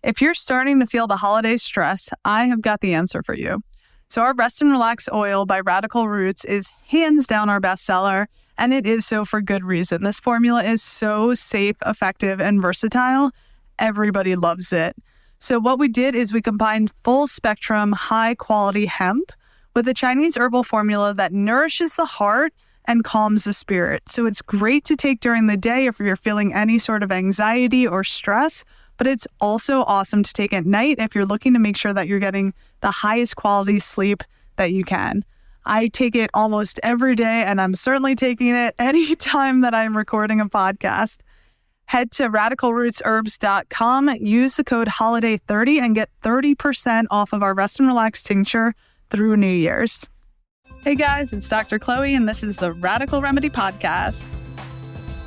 If you're starting to feel the holiday stress, I have got the answer for you. So our Rest and Relax oil by Radical Roots is hands down our bestseller, and it is so for good reason. This formula is so safe, effective, and versatile. Everybody loves it. So what we did is we combined full spectrum, high quality hemp with a Chinese herbal formula that nourishes the heart and calms the spirit. So it's great to take during the day if you're feeling any sort of anxiety or stress, but it's also awesome to take at night if you're looking to make sure that you're getting the highest quality sleep that you can. I take it almost every day, and I'm certainly taking it any time that I'm recording a podcast. Head to radicalrootsherbs.com, use the code HOLIDAY30 and get 30% off of our Rest and Relax tincture through New Year's. Hey guys, it's Dr. Chloe, and this is the Radical Remedy Podcast.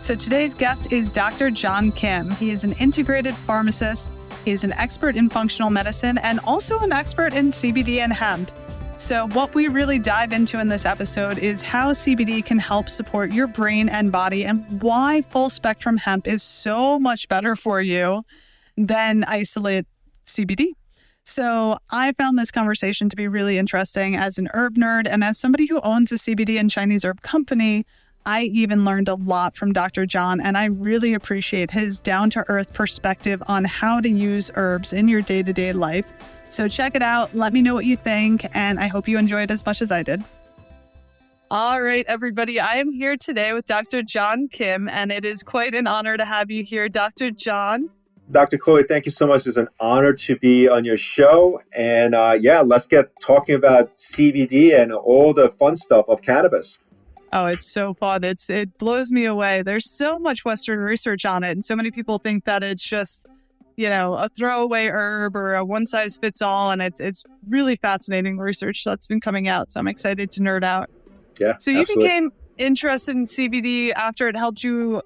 So today's guest is Dr. John Kim. He is an integrated pharmacist. He is an expert in functional medicine and also an expert in CBD and hemp. So what we really dive into in this episode is how CBD can help support your brain and body and why full spectrum hemp is so much better for you than isolate CBD. So I found this conversation to be really interesting as an herb nerd, and as somebody who owns a CBD and Chinese herb company, I even learned a lot from Dr. John, and I really appreciate his down-to-earth perspective on how to use herbs in your day-to-day life. So check it out. Let me know what you think, and I hope you enjoy it as much as I did. All right, everybody. I am here today with Dr. John Kim, and it is quite an honor to have you here, Dr. John. Dr. Chloe, thank you so much. It's an honor to be on your show. And let's get talking about CBD and all the fun stuff of cannabis. Oh, it's so fun. It blows me away. There's so much Western research on it. And so many people think that it's just, a throwaway herb or a one size fits all. And it's really fascinating research that's been coming out. So I'm excited to nerd out. Yeah. So you became interested in CBD after it helped you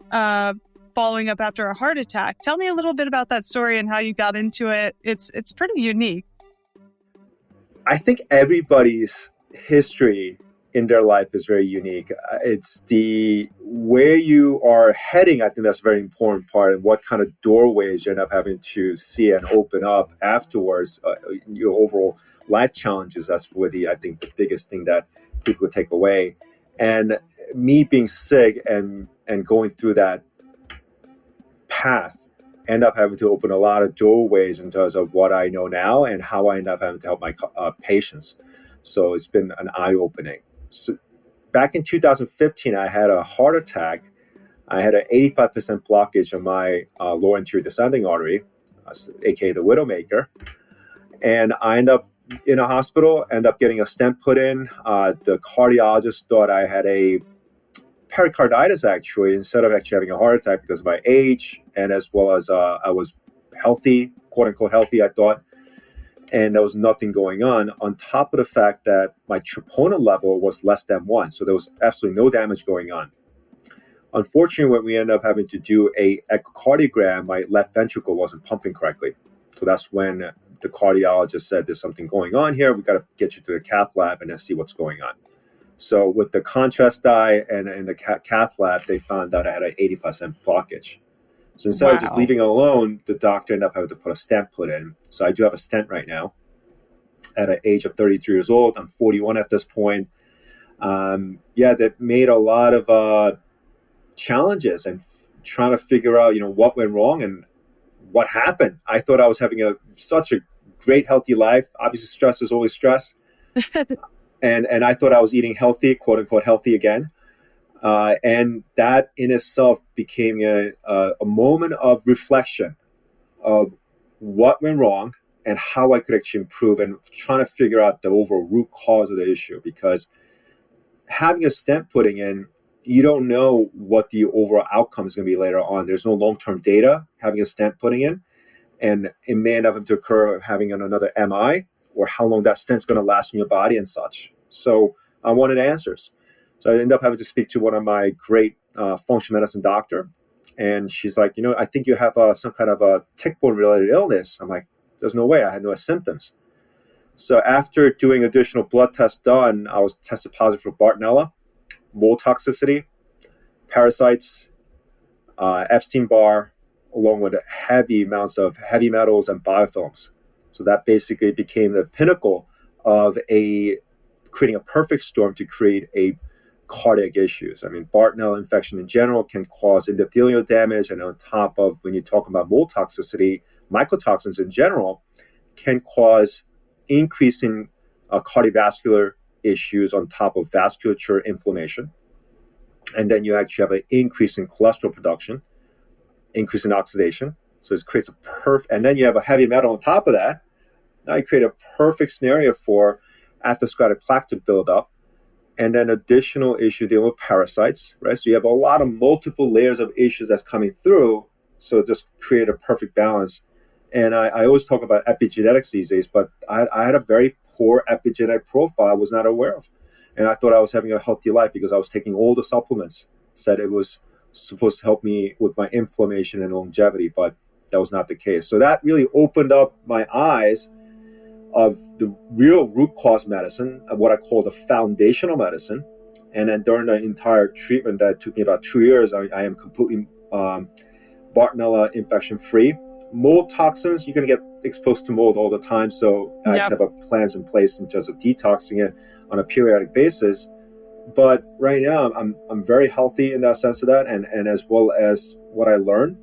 following up after a heart attack. Tell me a little bit about that story and how you got into it. It's pretty unique. I think everybody's history in their life is very unique. It's the where you are heading. I think that's a very important part, and what kind of doorways you end up having to see and open up afterwards. Your overall life challenges. That's really, I think, the biggest thing that people take away. And me being sick and going through that path, end up having to open a lot of doorways in terms of what I know now and how I end up having to help my patients. So it's been an eye-opening. So back in 2015, I had a heart attack. I had an 85% blockage on my lower anterior descending artery, aka the Widowmaker. And I ended up in a hospital, ended up getting a stent put in. The cardiologist thought I had a pericarditis, actually, instead of actually having a heart attack because of my age, and as well as I was healthy, quote unquote healthy, I thought. And there was nothing going on top of the fact that my troponin level was less than 1. So there was absolutely no damage going on. Unfortunately, when we ended up having to do a echocardiogram, my left ventricle wasn't pumping correctly. So that's when the cardiologist said, there's something going on here. We got to get you to the cath lab and then see what's going on. So with the contrast dye and the cath lab, they found out I had an 80% blockage. So instead of just leaving it alone, the doctor ended up having to put a stent put in. So I do have a stent right now at an age of 33 years old. I'm 41 at this point. That made a lot of challenges and trying to figure out, what went wrong and what happened. I thought I was having such a great, healthy life. Obviously, stress is always stress. and I thought I was eating healthy, quote unquote, healthy again. And that in itself became a moment of reflection of what went wrong and how I could actually improve, and trying to figure out the overall root cause of the issue. Because having a stent putting in, you don't know what the overall outcome is going to be later on. There's no long-term data having a stent putting in, and it may end up to occur having another MI, or how long that stent's going to last in your body and such. So I wanted answers. So I ended up having to speak to one of my great functional medicine doctor. And she's like, I think you have some kind of a tick-borne related illness. I'm like, there's no way. I had no symptoms. So after doing additional blood tests done, I was tested positive for Bartonella, mold toxicity, parasites, Epstein-Barr, along with heavy amounts of heavy metals and biofilms. So that basically became the pinnacle of creating a perfect storm to create a cardiac issues. I mean, Bartonella infection in general can cause endothelial damage, and on top of, when you talk about mold toxicity, mycotoxins in general can cause increasing cardiovascular issues on top of vasculature inflammation. And then you actually have an increase in cholesterol production, increase in oxidation. So it creates a and then you have a heavy metal on top of that. Now you create a perfect scenario for atherosclerotic plaque to build up, and then additional issue dealing with parasites, right? So you have a lot of multiple layers of issues that's coming through. So just create a perfect balance. And I always talk about epigenetics these days, but I had a very poor epigenetic profile I was not aware of. And I thought I was having a healthy life because I was taking all the supplements, said it was supposed to help me with my inflammation and longevity, but that was not the case. So that really opened up my eyes of the real root cause medicine, of what I call the foundational medicine. And then during the entire treatment that took me about 2 years, I am completely Bartonella infection free. Mold toxins, you're going to get exposed to mold all the time. So I have plans in place in terms of detoxing it on a periodic basis. But right now I'm very healthy in that sense of that, and as well as what I learned.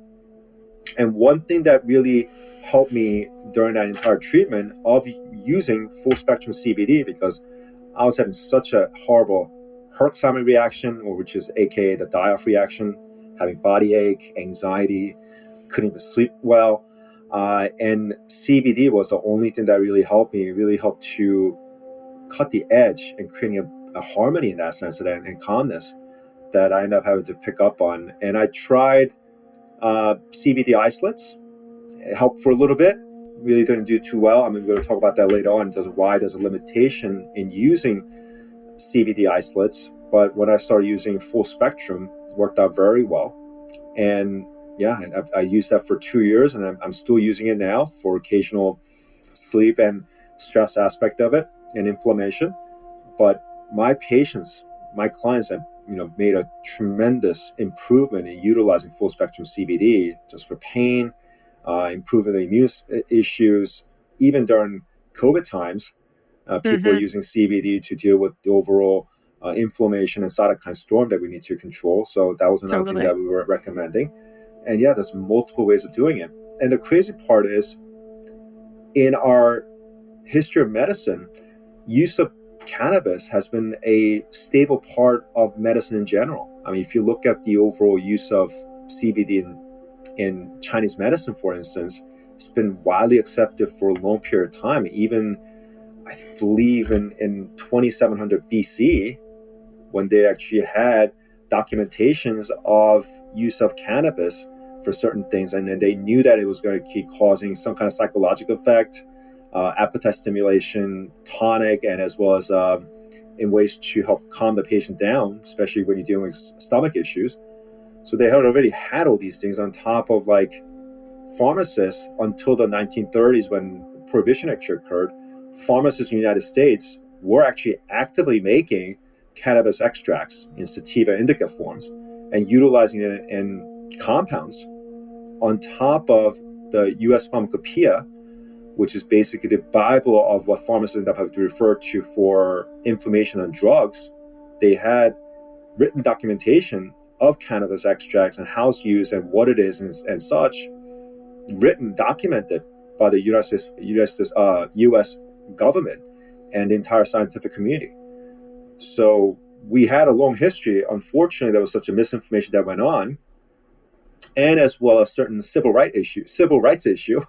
And one thing that really helped me during that entire treatment of using full spectrum CBD, because I was having such a horrible Herxheimer reaction, or which is AKA the die-off reaction, having body ache, anxiety, couldn't even sleep well. And CBD was the only thing that really helped me. It really helped to cut the edge and creating a harmony in that sense and calmness that I ended up having to pick up on. And I tried CBD isolates. It helped for a little bit. Really didn't do too well. I mean, we're going to talk about that later on in terms of why there's a limitation in using CBD isolates. But when I started using full spectrum, it worked out very well. And yeah, I used that for 2 years, and I'm still using it now for occasional sleep and stress aspect of it and inflammation. But my patients, my clients have made a tremendous improvement in utilizing full spectrum CBD just for pain, improving the immune issues. Even during COVID times, people are using CBD to deal with the overall inflammation and cytokine storm that we need to control. So that was another thing that we were recommending. And yeah, there's multiple ways of doing it. And the crazy part is, in our history of medicine, use of cannabis has been a stable part of medicine in general. I mean, if you look at the overall use of CBD in Chinese medicine, for instance, it's been widely accepted for a long period of time. Even, I believe, in 2700 BC, when they actually had documentations of use of cannabis for certain things, and then they knew that it was going to keep causing some kind of psychological effect, appetite stimulation, tonic, and as well as in ways to help calm the patient down, especially when you're dealing with stomach issues. So they had already had all these things on top of pharmacists until the 1930s, when Prohibition actually occurred. Pharmacists in the United States were actually actively making cannabis extracts in sativa indica forms and utilizing it in compounds on top of the U.S. Pharmacopoeia, which is basically the Bible of what pharmacists end up having to refer to for information on drugs. They had written documentation of cannabis extracts and how it's used and what it is and such, written, documented by the U.S. government and the entire scientific community. So we had a long history. Unfortunately, there was such a misinformation that went on, and as well as certain civil rights issue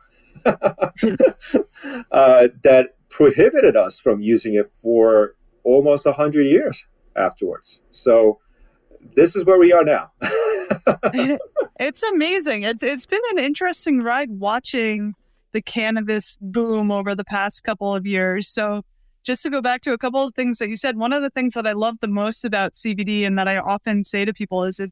that prohibited us from using it for almost 100 years afterwards. So this is where we are now. It's amazing. It's been an interesting ride watching the cannabis boom over the past couple of years. So just to go back to a couple of things that you said, one of the things that I love the most about CBD and that I often say to people is it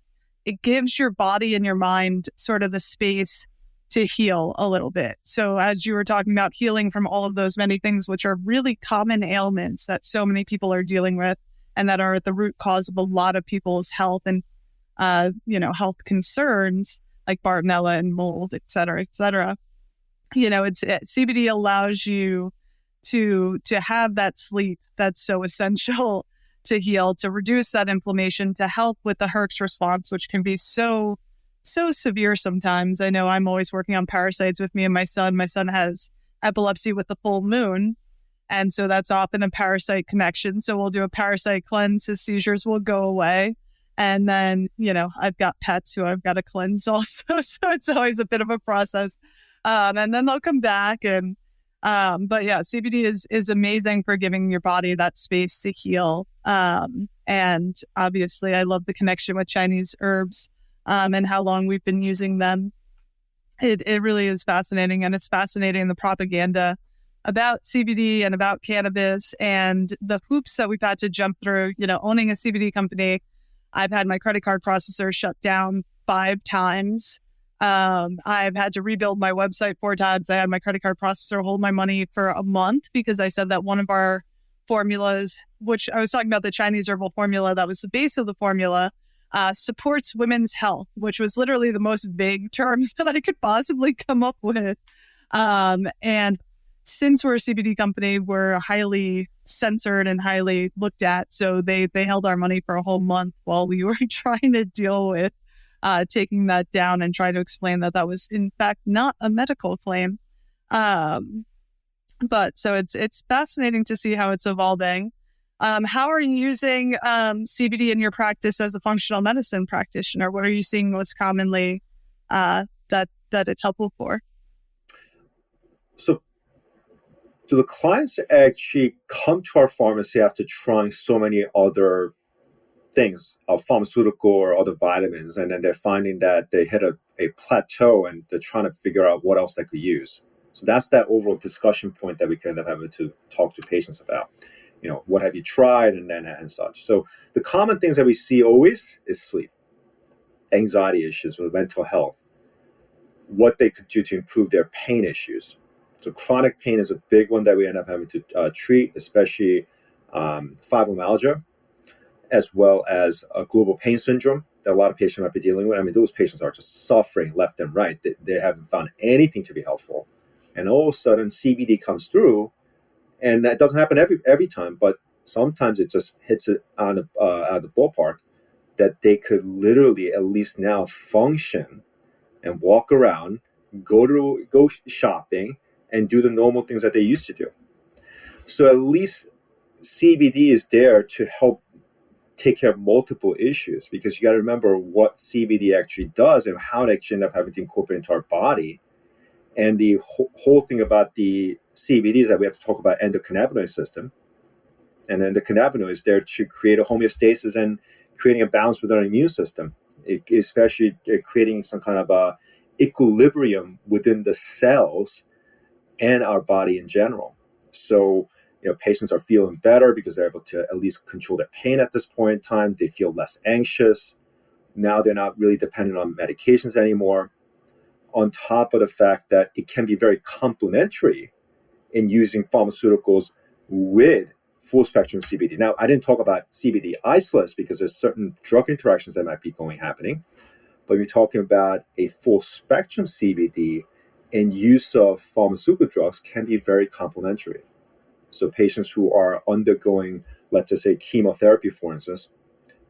gives your body and your mind sort of the space to heal a little bit. So as you were talking about healing from all of those many things, which are really common ailments that so many people are dealing with and that are at the root cause of a lot of people's health and, health concerns, like Bartonella and mold, et cetera, et cetera. CBD allows you to have that sleep that's so essential to heal, to reduce that inflammation, to help with the Herx response, which can be so severe sometimes. I know I'm always working on parasites with me and my son. My son has epilepsy with the full moon. And so that's often a parasite connection. So we'll do a parasite cleanse. His seizures will go away. And then, I've got pets who I've got to cleanse also. So it's always a bit of a process. And then they'll come back. But yeah, CBD is amazing for giving your body that space to heal. And obviously I love the connection with Chinese herbs, and how long we've been using them. It really is fascinating. And it's fascinating, the propaganda about CBD and about cannabis and the hoops that we've had to jump through. Owning a CBD company, I've had my credit card processor shut down 5 times. I've had to rebuild my website 4 times. I had my credit card processor hold my money for a month because I said that one of our formulas, which I was talking about the Chinese herbal formula, that was the base of the formula, supports women's health, which was literally the most vague term that I could possibly come up with. And since we're a CBD company, we're highly censored and highly looked at. So they held our money for a whole month while we were trying to deal with taking that down and try to explain that was in fact not a medical claim. But so it's fascinating to see how it's evolving. How are you using CBD in your practice as a functional medicine practitioner? What are you seeing most commonly that it's helpful for? So do the clients actually come to our pharmacy after trying so many other things, pharmaceutical or other vitamins, and then they're finding that they hit a plateau and they're trying to figure out what else they could use? So that's that overall discussion point that we kind of having to talk to patients about. What have you tried and such. So the common things that we see always is sleep, anxiety issues, or mental health, what they could do to improve their pain issues. So chronic pain is a big one that we end up having to treat, especially fibromyalgia, as well as global pain syndrome that a lot of patients might be dealing with. I mean, those patients are just suffering left and right. They haven't found anything to be helpful. And all of a sudden, CBD comes through, and that doesn't happen every time, but sometimes it just hits it out of the ballpark that they could literally at least now function and walk around, go shopping, and do the normal things that they used to do. So at least CBD is there to help take care of multiple issues, because you got to remember what CBD actually does and how it actually end up having to incorporate into our body. And the whole thing about the CBD is that we have to talk about endocannabinoid system. And then the cannabinoid is there to create a homeostasis and creating a balance with our immune system, especially creating some kind of a equilibrium within the cells and our body in general. So, patients are feeling better because they're able to at least control their pain at this point in time. They feel less anxious. Now they're not really dependent on medications anymore. On top of the fact that it can be very complementary in using pharmaceuticals with full spectrum CBD. Now, I didn't talk about CBD isolates because there's certain drug interactions that might be happening, but we're talking about a full spectrum CBD and use of pharmaceutical drugs can be very complementary. So patients who are undergoing, let's just say, chemotherapy, for instance,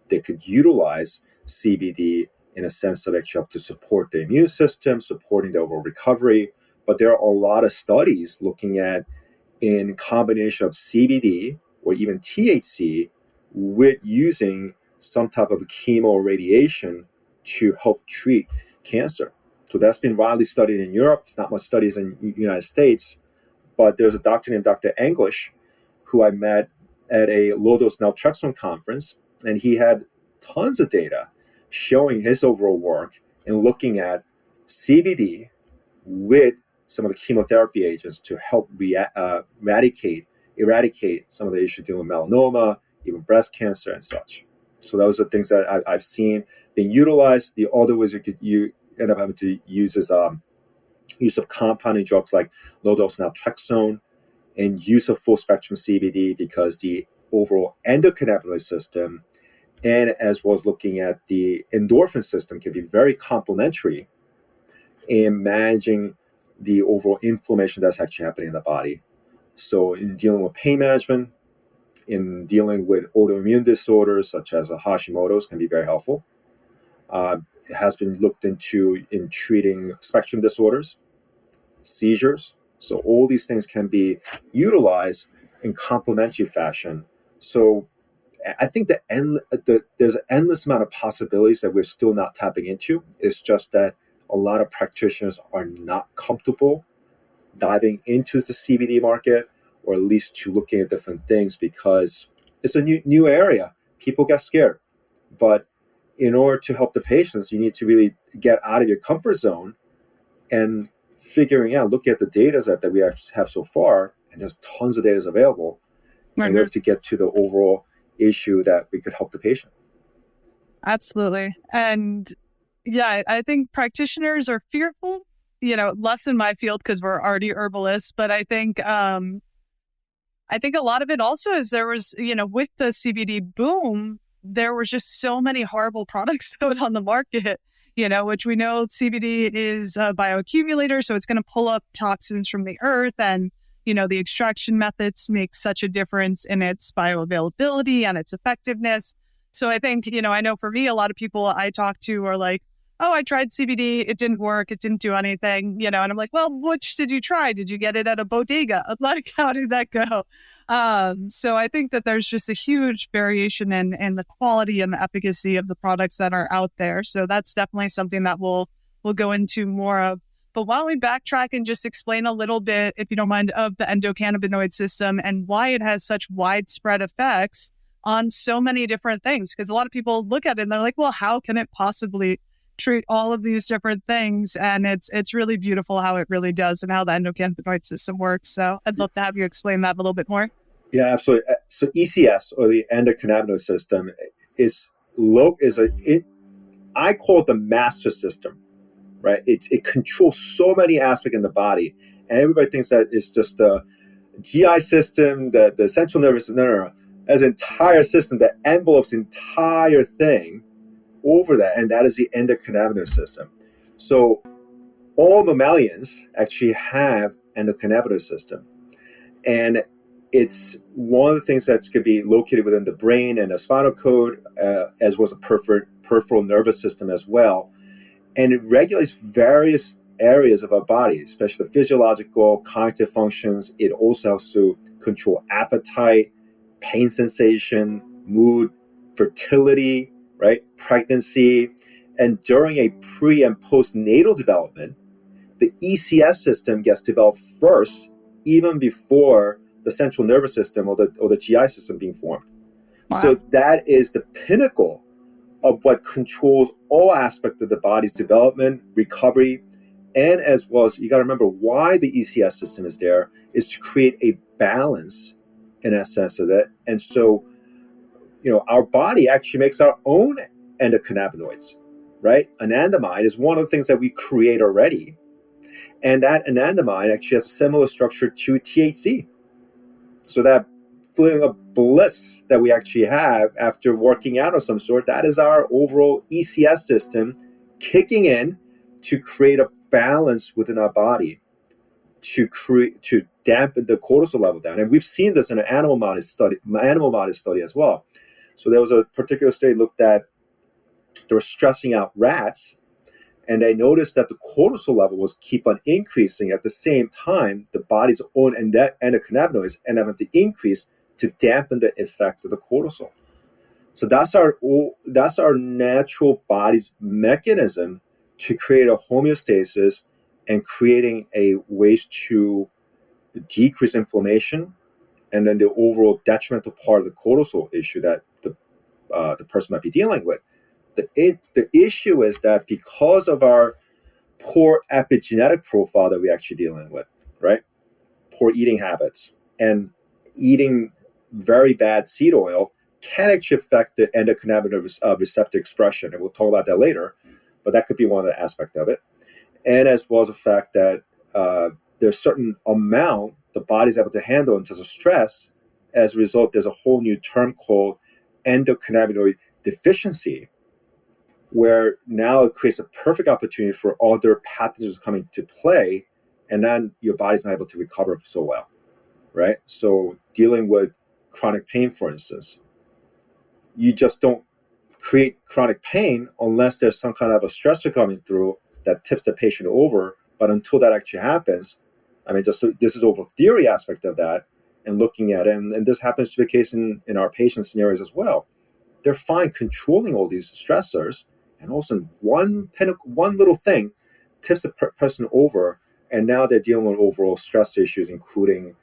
they could utilize CBD in a sense of actually help to support the immune system, supporting the overall recovery. But there are a lot of studies looking at in combination of CBD or even THC with using some type of chemo or radiation to help treat cancer. So that's been widely studied in Europe. It's not much studies in the United States, but there's a doctor named Dr. English who I met at a low-dose naltrexone conference, and he had tons of data showing his overall work and looking at CBD with some of the chemotherapy agents to help eradicate some of the issues dealing with melanoma, even breast cancer and such. So those are things that I've seen being utilized. The other ways you end up having to use is use of compounding drugs like low-dose naltrexone and use of full-spectrum CBD, because the overall endocannabinoid system and as well as looking at the endorphin system can be very complementary in managing the overall inflammation that's actually happening in the body. So in dealing with pain management, in dealing with autoimmune disorders such as Hashimoto's can be very helpful. It has been looked into in treating spectrum disorders, seizures. So all these things can be utilized in complementary fashion. So I think there's an endless amount of possibilities that we're still not tapping into. It's just that a lot of practitioners are not comfortable diving into the CBD market, or at least to looking at different things, because it's a new area. People get scared. But in order to help the patients, you need to really get out of your comfort zone and figuring out, looking at the data that we have so far, and there's tons of data available, in order to get to the overall issue that we could help the patient. Absolutely. And yeah, I think practitioners are fearful, less in my field because we're already herbalists, but I think a lot of it also is there was, with the CBD boom, there was just so many horrible products out on the market, which we know CBD is a bioaccumulator. So it's going to pull up toxins from the earth, and, the extraction methods make such a difference in its bioavailability and its effectiveness. So I think, I know for me, a lot of people I talk to are like, oh, I tried CBD. It didn't work. It didn't do anything, and I'm like, well, which did you try? Did you get it at a bodega? Like, how did that go? So I think that there's just a huge variation in the quality and the efficacy of the products that are out there. So that's definitely something that we'll go into more of. But why don't we backtrack and just explain a little bit, if you don't mind, of the endocannabinoid system and why it has such widespread effects on so many different things? Because a lot of people look at it and they're like, well, how can it possibly treat all of these different things? And it's really beautiful how it really does and how the endocannabinoid system works. So I'd love to have you explain that a little bit more. Yeah, absolutely. So ECS, or the endocannabinoid system, I call it the master system, right? It controls so many aspects in the body, and everybody thinks that it's just the GI system, the central nervous system. No. There's an entire system that envelopes the entire thing over that, and that is the endocannabinoid system. So all mammalians actually have endocannabinoid system, and it's one of the things that's going to be located within the brain and the spinal cord, as well as the peripheral nervous system as well. And it regulates various areas of our body, especially the physiological, cognitive functions. It also helps to control appetite, pain sensation, mood, fertility, right, pregnancy. And during a pre- and postnatal development, the ECS system gets developed first, even before the central nervous system or the GI system being formed. Wow. So that is the pinnacle of what controls all aspects of the body's development, recovery, and as well as, you got to remember why the ECS system is there, is to create a balance in essence of it. And so, our body actually makes our own endocannabinoids, right? Anandamide is one of the things that we create already. And that anandamide actually has a similar structure to THC. So that feeling of bliss that we actually have after working out of some sort, that is our overall ECS system kicking in to create a balance within our body, to dampen the cortisol level down. And we've seen this in an animal model study as well. So there was a particular study looked at, they were stressing out rats, and they noticed that the cortisol level was keep on increasing. At the same time, the body's own endocannabinoids end up to increase to dampen the effect of the cortisol. So that's our natural body's mechanism to create a homeostasis and creating a ways to decrease inflammation, and then the overall detrimental part of the cortisol issue that the person might be dealing with. The issue is that because of our poor epigenetic profile that we're actually dealing with, right? Poor eating habits and eating very bad seed oil can actually affect the endocannabinoid receptor expression. And we'll talk about that later, but that could be one of the aspects of it. And as well as the fact that there's a certain amount the body's able to handle in terms of stress. As a result, there's a whole new term called endocannabinoid deficiency, where now it creates a perfect opportunity for other pathogens coming to play, and then your body's not able to recover so well, right? So dealing with chronic pain, for instance, you just don't create chronic pain unless there's some kind of a stressor coming through that tips the patient over. But until that actually happens, I mean, just this is over theory aspect of that and looking at it. And this happens to be the case in our patient scenarios as well. They're fine controlling all these stressors, and also one little thing tips the person over, and now they're dealing with overall stress issues, including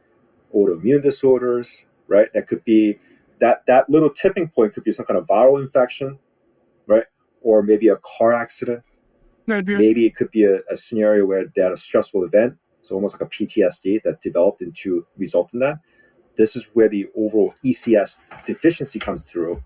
autoimmune disorders, right? That could be that little tipping point could be some kind of viral infection, right? Or maybe a car accident. Maybe it could be a scenario where they had a stressful event, so almost like a PTSD that developed into result in that. This is where the overall ECS deficiency comes through,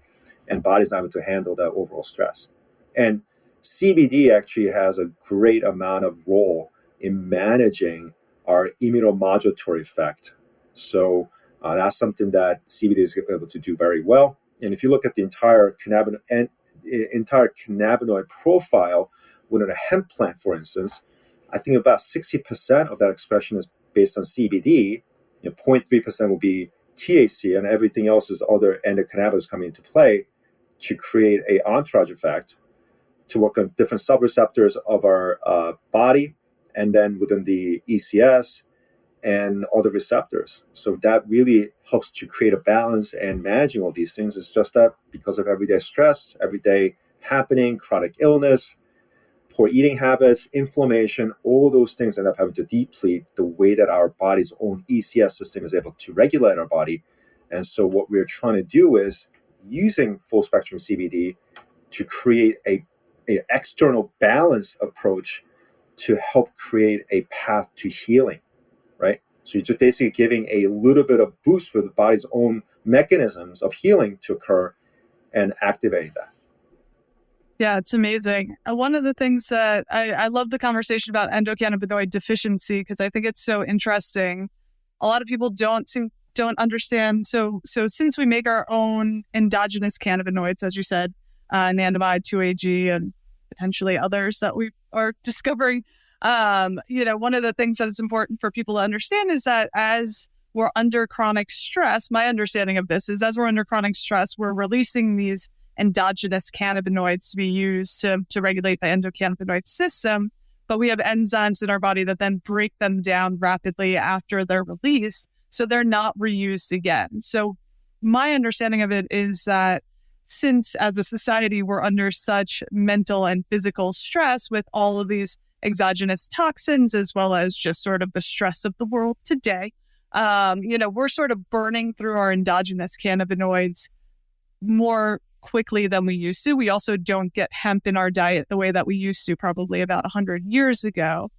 and body's not able to handle that overall stress. And CBD actually has a great amount of role in managing our immunomodulatory effect. So that's something that CBD is able to do very well. And if you look at the entire cannabinoid profile within a hemp plant, for instance, I think about 60% of that expression is based on CBD. 0.3% will be THC, and everything else is other endocannabinoids coming into play to create a entourage effect to work on different subreceptors of our body, and then within the ECS and other receptors. So that really helps to create a balance, and managing all these things is just that because of everyday stress, everyday happening, chronic illness, poor eating habits, inflammation, all those things end up having to deplete the way that our body's own ECS system is able to regulate our body. And so what we're trying to do is using full spectrum CBD to create a external balance approach to help create a path to healing, right? So you're just basically giving a little bit of boost for the body's own mechanisms of healing to occur and activate that. Yeah, it's amazing. One of the things that I love the conversation about endocannabinoid deficiency, because I think it's so interesting. A lot of people don't understand. So since we make our own endogenous cannabinoids, as you said, anandamide, 2-AG, and potentially others that we are discovering, one of the things that is important for people to understand is that as we're under chronic stress, my understanding of this is as we're under chronic stress, we're releasing these endogenous cannabinoids to be used to regulate the endocannabinoid system. But we have enzymes in our body that then break them down rapidly after they're released, so they're not reused again. So my understanding of it is that since as a society we're under such mental and physical stress with all of these exogenous toxins, as well as just sort of the stress of the world today, we're sort of burning through our endogenous cannabinoids more quickly than we used to. We also don't get hemp in our diet the way that we used to probably about 100 years ago.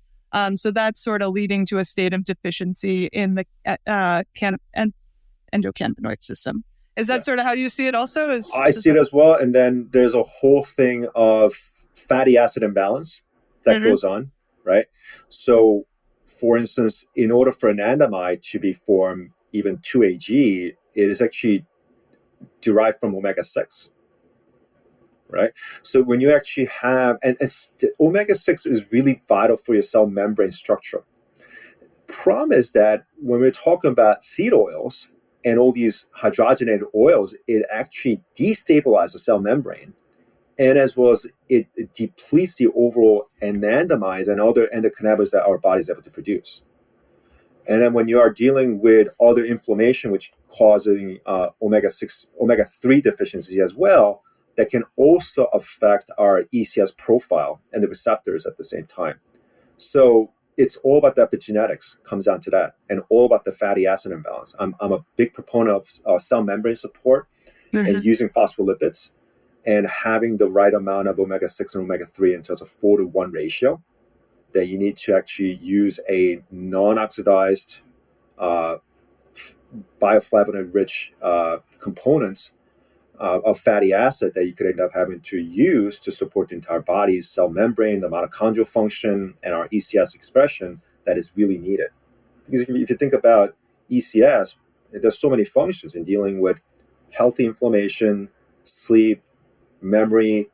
So that's sort of leading to a state of deficiency in the endocannabinoid system. Is that sort of how you see it also? I see it as well. And then there's a whole thing of fatty acid imbalance that goes on, right? So, for instance, in order for anandamide to be formed, even 2-AG, it is actually derived from omega-6, right? So when you actually have, and omega-6 is really vital for your cell membrane structure. Problem is that when we're talking about seed oils and all these hydrogenated oils, it actually destabilizes the cell membrane, and as well as it depletes the overall anandamides and other endocannabinoids that our body is able to produce. And then when you are dealing with other inflammation, which causing omega-3 deficiency as well, that can also affect our ECS profile and the receptors at the same time. So it's all about the epigenetics, comes down to that, and all about the fatty acid imbalance. I'm a big proponent of cell membrane support and using phospholipids and having the right amount of omega-6 and omega-3 in terms of 4-to-1 ratio, that you need to actually use a non-oxidized bioflavonoid-rich components of fatty acid that you could end up having to use to support the entire body's cell membrane, the mitochondrial function, and our ECS expression that is really needed. Because if you think about ECS, there's so many functions in dealing with healthy inflammation, sleep, memory,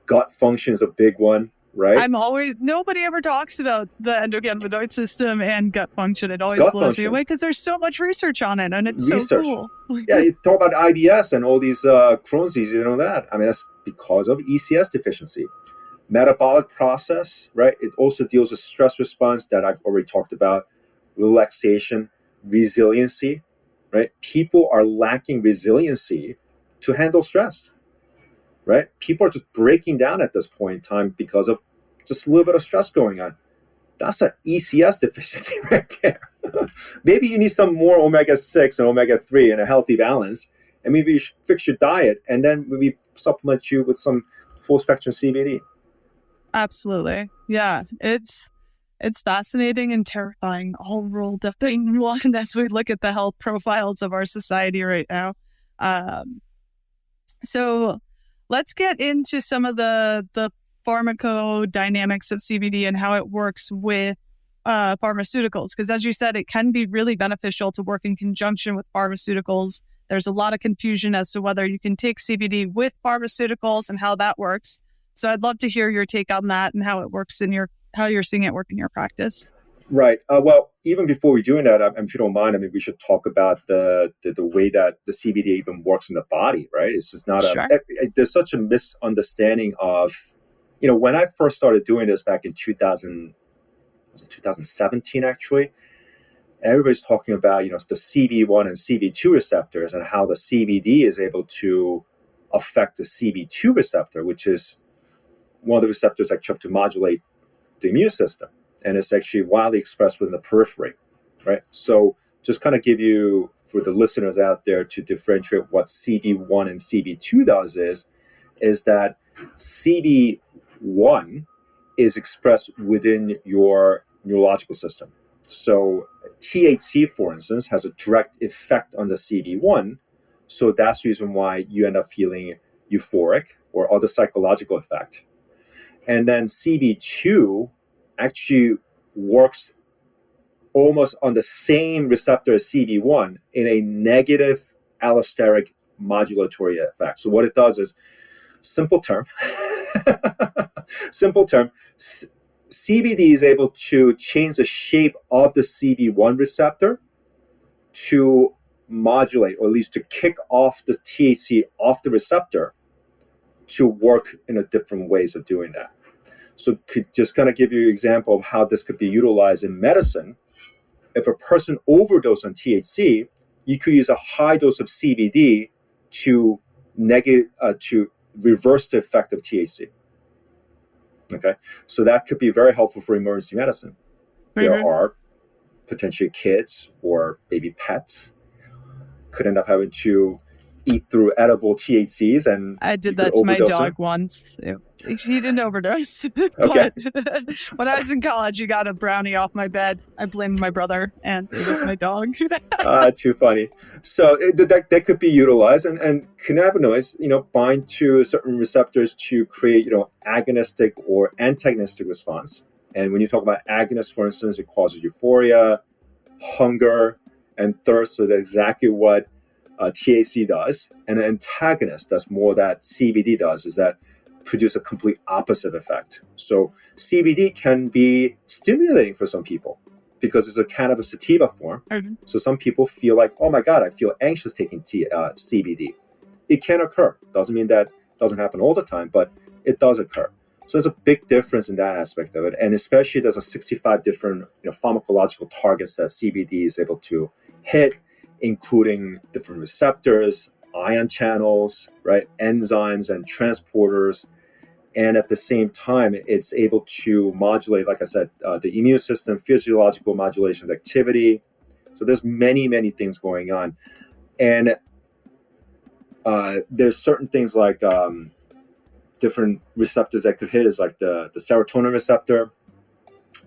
Gut function is a big one, right? Nobody ever talks about the endocannabinoid system and gut function. It always Gut blows me function. away because there's so much research on it and it's Research. so cool. Yeah, you talk about IBS and all these Crohn's disease, you know that. I mean, that's because of ECS deficiency. Metabolic process, right? It also deals with stress response that I've already talked about, relaxation, resiliency, right? People are lacking resiliency to handle stress, right? People are just breaking down at this point in time because of just a little bit of stress going on. That's an ECS deficiency right there. Maybe you need some more omega-6 and omega-3 in a healthy balance, and maybe you should fix your diet and then maybe supplement you with some full-spectrum CBD. Absolutely. Yeah. It's fascinating and terrifying all rolled up in one as we look at the health profiles of our society right now. So let's get into some of the pharmacodynamics of CBD and how it works with pharmaceuticals. Because as you said, it can be really beneficial to work in conjunction with pharmaceuticals. There's a lot of confusion as to whether you can take CBD with pharmaceuticals and how that works. So I'd love to hear your take on that and how it works how you're seeing it work in your practice. Right. Well, even before we doing that, if you don't mind, I mean, we should talk about the way that the CBD even works in the body, right? It's just not Sure. there's such a misunderstanding of, when I first started doing this back in 2017, actually, everybody's talking about, the CB1 and CB2 receptors and how the CBD is able to affect the CB2 receptor, which is one of the receptors that help to modulate the immune system. And it's actually widely expressed within the periphery, right? So just kind of give you, for the listeners out there, to differentiate what CB1 and CB2 does is that CB1 is expressed within your neurological system. So THC, for instance, has a direct effect on the CB1. So that's the reason why you end up feeling euphoric or other psychological effect. And then CB2 actually works almost on the same receptor as CB1 in a negative allosteric modulatory effect. So what it does is, simple term, CBD is able to change the shape of the CB1 receptor to modulate, or at least to kick off the THC off the receptor to work in a different ways of doing that. So could just kind of give you an example of how this could be utilized in medicine. If a person overdoses on THC, you could use a high dose of CBD to reverse the effect of THC. Okay, so that could be very helpful for emergency medicine. There are potentially kids or maybe pets could end up having to eat through edible THCs, and I did that to my dog once. He didn't overdose. Okay. When I was in college, he got a brownie off my bed. I blamed my brother, and it was my dog. Too funny. So that could be utilized, and cannabinoids, bind to certain receptors to create, agonistic or antagonistic response. And when you talk about agonist, for instance, it causes euphoria, hunger, and thirst. So that's exactly what THC does. And an antagonist, that's more that CBD does, is that produce a complete opposite effect. So CBD can be stimulating for some people because it's a kind of a sativa form. Mm-hmm. So some people feel like, oh my God, I feel anxious taking CBD. It can occur. Doesn't mean that doesn't happen all the time, but it does occur. So there's a big difference in that aspect of it. And especially there's a 65 different pharmacological targets that CBD is able to hit, including different receptors, ion channels, right, enzymes and transporters. And at the same time, it's able to modulate, like I said, the immune system, physiological modulation of activity. So there's many, many things going on. And there's certain things like different receptors that could hit, is like the serotonin receptor,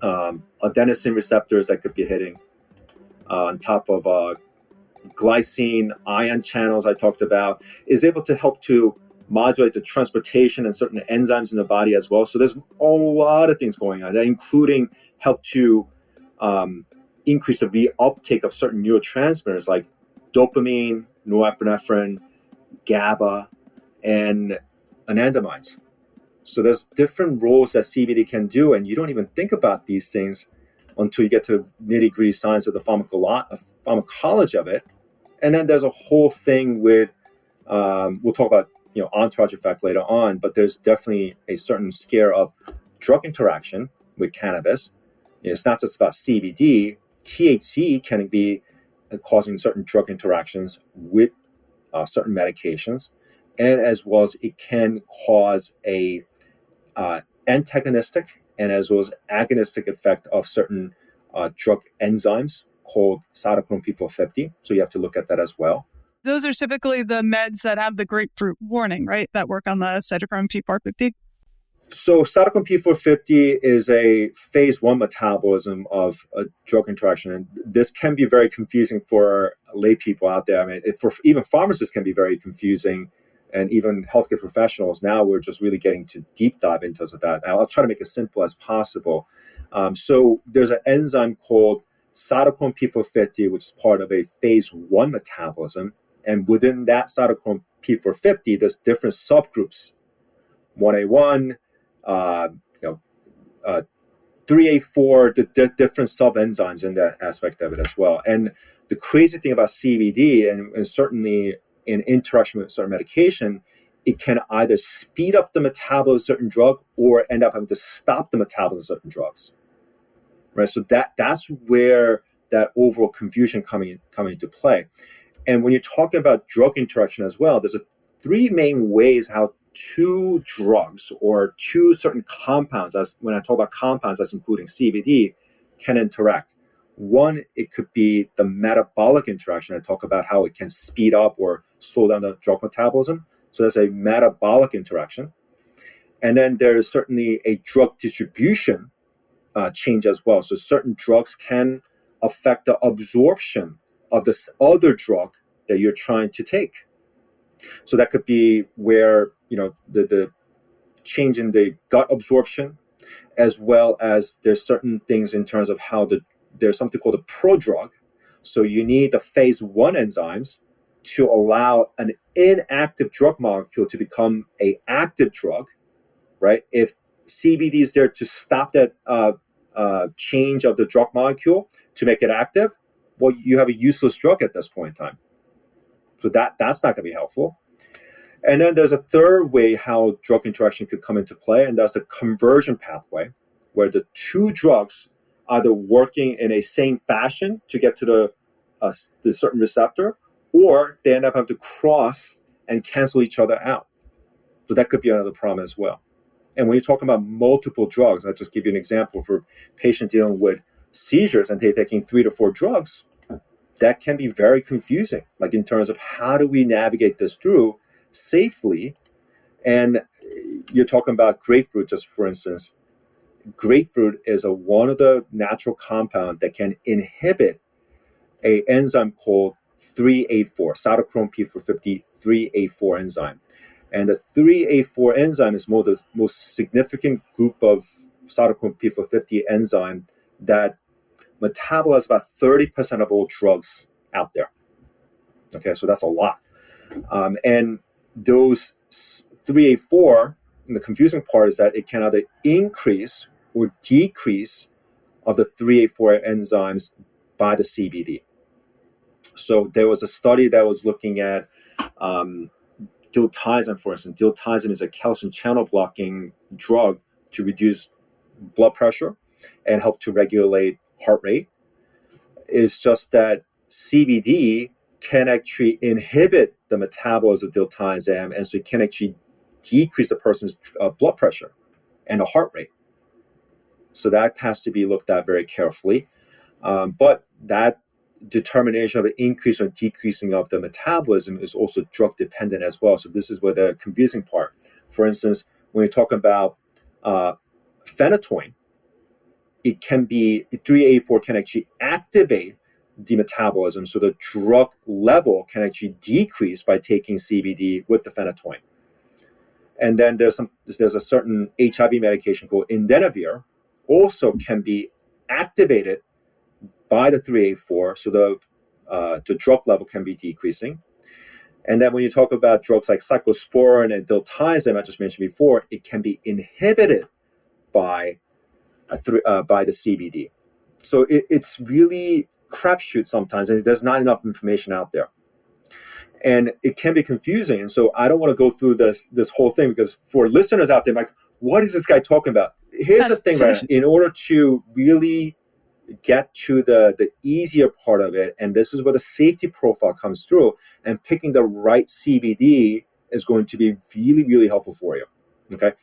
adenosine receptors that could be hitting on top of glycine, ion channels I talked about, is able to help to modulate the transportation and certain enzymes in the body as well. So there's a lot of things going on, including help to increase the reuptake of certain neurotransmitters like dopamine, norepinephrine, GABA, and anandamides. So there's different roles that CBD can do, and you don't even think about these things until you get to nitty-gritty science of the pharmacology of it. And then there's a whole thing with, we'll talk about entourage effect later on, but there's definitely a certain scare of drug interaction with cannabis. It's not just about CBD. THC can be causing certain drug interactions with certain medications, and as well as it can cause a antagonistic and as well as agonistic effect of certain drug enzymes called cytochrome P450. So you have to look at that as well. Those are typically the meds that have the grapefruit warning, right? That work on the cytochrome P450. So cytochrome P450 is a phase 1 metabolism of a drug interaction. And this can be very confusing for lay people out there. I mean, for even pharmacists can be very confusing, and even healthcare professionals. Now we're just really getting to deep dive into that. I'll try to make it simple as possible. So there's an enzyme called cytochrome P450, which is part of a phase 1 metabolism. And within that cytochrome P450, there's different subgroups. 1A1, 3A4, the different sub-enzymes in that aspect of it as well. And the crazy thing about CBD, and certainly in interaction with certain medication, it can either speed up the metabolism of a certain drug or end up having to stop the metabolism of certain drugs. Right? So that's where that overall confusion coming into play. And when you're talking about drug interaction as well, there's three main ways how two drugs or two certain compounds, as when I talk about compounds, that's including CBD, can interact. One, it could be the metabolic interaction. I talk about how it can speed up or slow down the drug metabolism. So that's a metabolic interaction. And then there is certainly a drug distribution change as well. So certain drugs can affect the absorption of this other drug that you're trying to take. So that could be where the change in the gut absorption, as well as there's certain things in terms of how there's something called a prodrug. So you need the phase 1 enzymes to allow an inactive drug molecule to become an active drug, right? If CBD is there to stop that change of the drug molecule to make it active, well, you have a useless drug at this point in time. So that's not going to be helpful. And then there's a third way how drug interaction could come into play, and that's the conversion pathway, where the two drugs either working in a same fashion to get to the certain receptor, or they end up having to cross and cancel each other out. So that could be another problem as well. And when you're talking about multiple drugs, I'll just give you an example for a patient dealing with seizures and they're taking 3 to 4 drugs, that can be very confusing, like in terms of how do we navigate this through safely. And you're talking about grapefruit, just for instance. Grapefruit is one of the natural compounds that can inhibit an enzyme called 3A4, cytochrome P450 3A4 enzyme. And the 3A4 enzyme is the most significant group of cytochrome P450 enzyme that metabolize about 30% of all drugs out there. Okay, so that's a lot. And those 3A4, and the confusing part is that it can either increase or decrease of the 3A4 enzymes by the CBD. So there was a study that was looking at diltiazem, for instance. Diltiazem is a calcium channel blocking drug to reduce blood pressure and help to regulate heart rate. It's just that CBD can actually inhibit the metabolism of diltiazem, and so it can actually decrease a person's blood pressure and the heart rate. So that has to be looked at very carefully. But that determination of an increase or decreasing of the metabolism is also drug dependent as well. So this is where the confusing part. For instance, when you're talking about phenytoin, it can be 3A4 can actually activate the metabolism, so the drug level can actually decrease by taking CBD with the phenytoin. And then there's a certain HIV medication called Endocannabinoid, also can be activated by the 3A4, so the drug level can be decreasing. And then when you talk about drugs like cyclosporin and diltiazem, I just mentioned before, it can be inhibited by the CBD. So it's really crapshoot sometimes, and there's not enough information out there. And it can be confusing. And so I don't want to go through this whole thing, because for listeners out there, like, what is this guy talking about? Here's the thing, right? In order to really get to the easier part of it, and this is where the safety profile comes through, and picking the right CBD is going to be really, really helpful for you. Okay.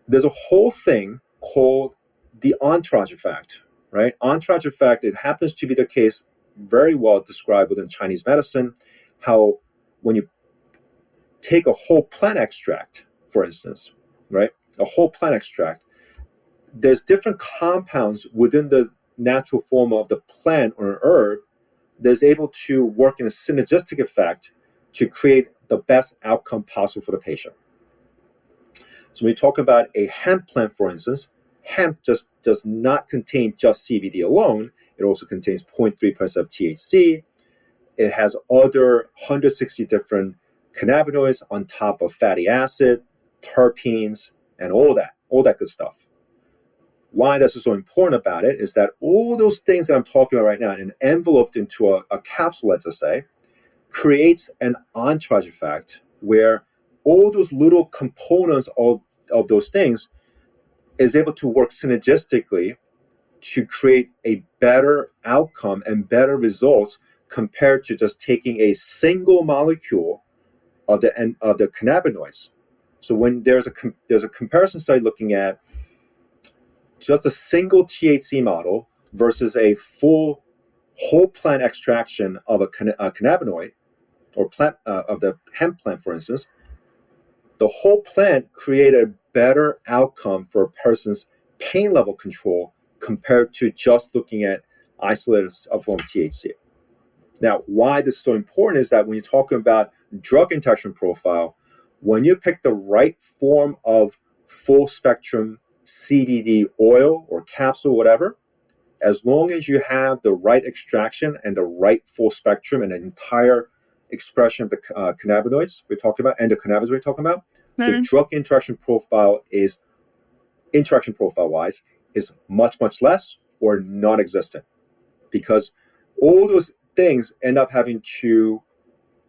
There's a whole thing called the entourage effect, right? Entourage effect, it happens to be the case very well described within Chinese medicine, how when you take a whole plant extract, for instance, right? A whole plant extract, there's different compounds within the natural form of the plant or an herb that's able to work in a synergistic effect to create the best outcome possible for the patient. So when we talk about a hemp plant, for instance, hemp just does not contain just CBD alone. It also contains 0.3% of THC. It has other 160 different cannabinoids on top of fatty acid, terpenes, and all that good stuff. Why this is so important about it is that all those things that I'm talking about right now, and enveloped into a capsule, let's just say, creates an entourage effect where all those little components of those things is able to work synergistically to create a better outcome and better results compared to just taking a single molecule of the cannabinoids. So when there's a comparison study looking at just a single THC model versus a full whole plant extraction of a cannabinoid or plant of the hemp plant, for instance, the whole plant created a better outcome for a person's pain level control compared to just looking at isolated form of THC. Now, why this is so important is that when you're talking about drug interaction profile, when you pick the right form of full spectrum CBD oil or capsule, whatever, as long as you have the right extraction and the right full spectrum and an entire expression of the cannabinoids we're talking about, endocannabinoids we're talking about, the drug interaction profile wise is much, much less or non-existent, because all those things end up having to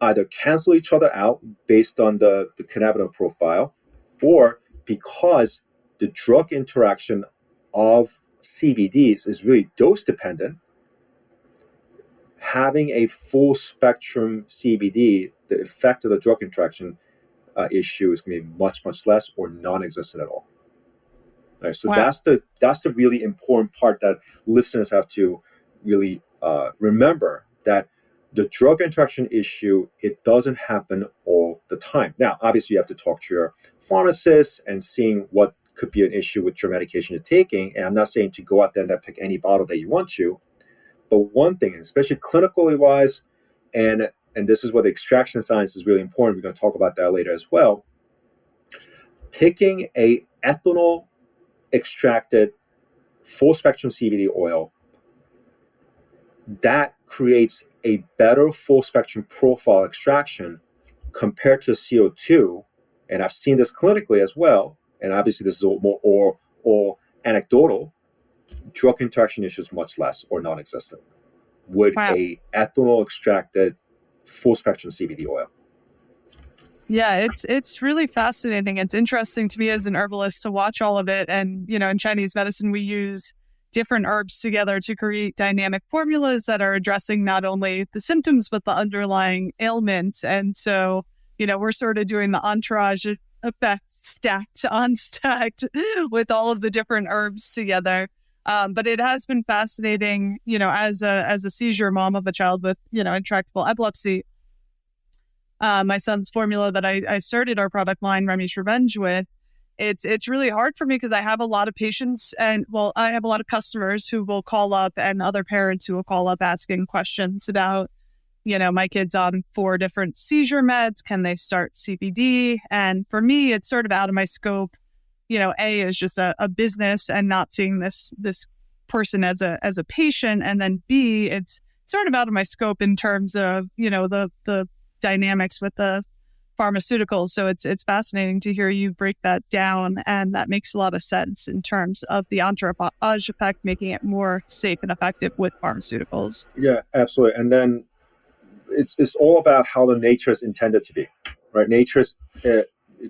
either cancel each other out based on the cannabinoid profile, or because the drug interaction of CBDs is really dose dependent, having a full spectrum CBD, the effect of the drug interaction issue is going to be much, much less or non-existent at all. Right, so wow. That's the really important part that listeners have to really remember, that the drug interaction issue, it doesn't happen all the time. Now, obviously, you have to talk to your pharmacist and seeing what could be an issue with your medication you're taking. And I'm not saying to go out there and pick any bottle that you want to. But one thing, especially clinically wise, and this is where the extraction science is really important, we're going to talk about that later as well, picking a ethanol extracted full spectrum CBD oil that creates a better full spectrum profile extraction compared to CO2. And I've seen this clinically as well. And obviously this is more or anecdotal. Drug interaction issues much less or non-existent with a ethanol extracted full spectrum CBD oil. Yeah, it's really fascinating. It's interesting to me as an herbalist to watch all of it. And, in Chinese medicine, we use different herbs together to create dynamic formulas that are addressing not only the symptoms, but the underlying ailments. And so, we're sort of doing the entourage effect stacked with all of the different herbs together. But it has been fascinating, as a seizure mom of a child with, intractable epilepsy. My son's formula that I started our product line, Remy's Revenge, with, it's really hard for me because I have a lot of patients and, I have a lot of customers who will call up and other parents who will call up asking questions about, my kid's on 4 different seizure meds. Can they start CBD? And for me, it's sort of out of my scope. A is just a business and not seeing this person as a patient. And then B, it's sort of out of my scope in terms of, the dynamics with the pharmaceuticals. So it's fascinating to hear you break that down, and that makes a lot of sense in terms of the entourage effect, making it more safe and effective with pharmaceuticals. Yeah, absolutely. And then it's all about how the nature is intended to be, right? Nature's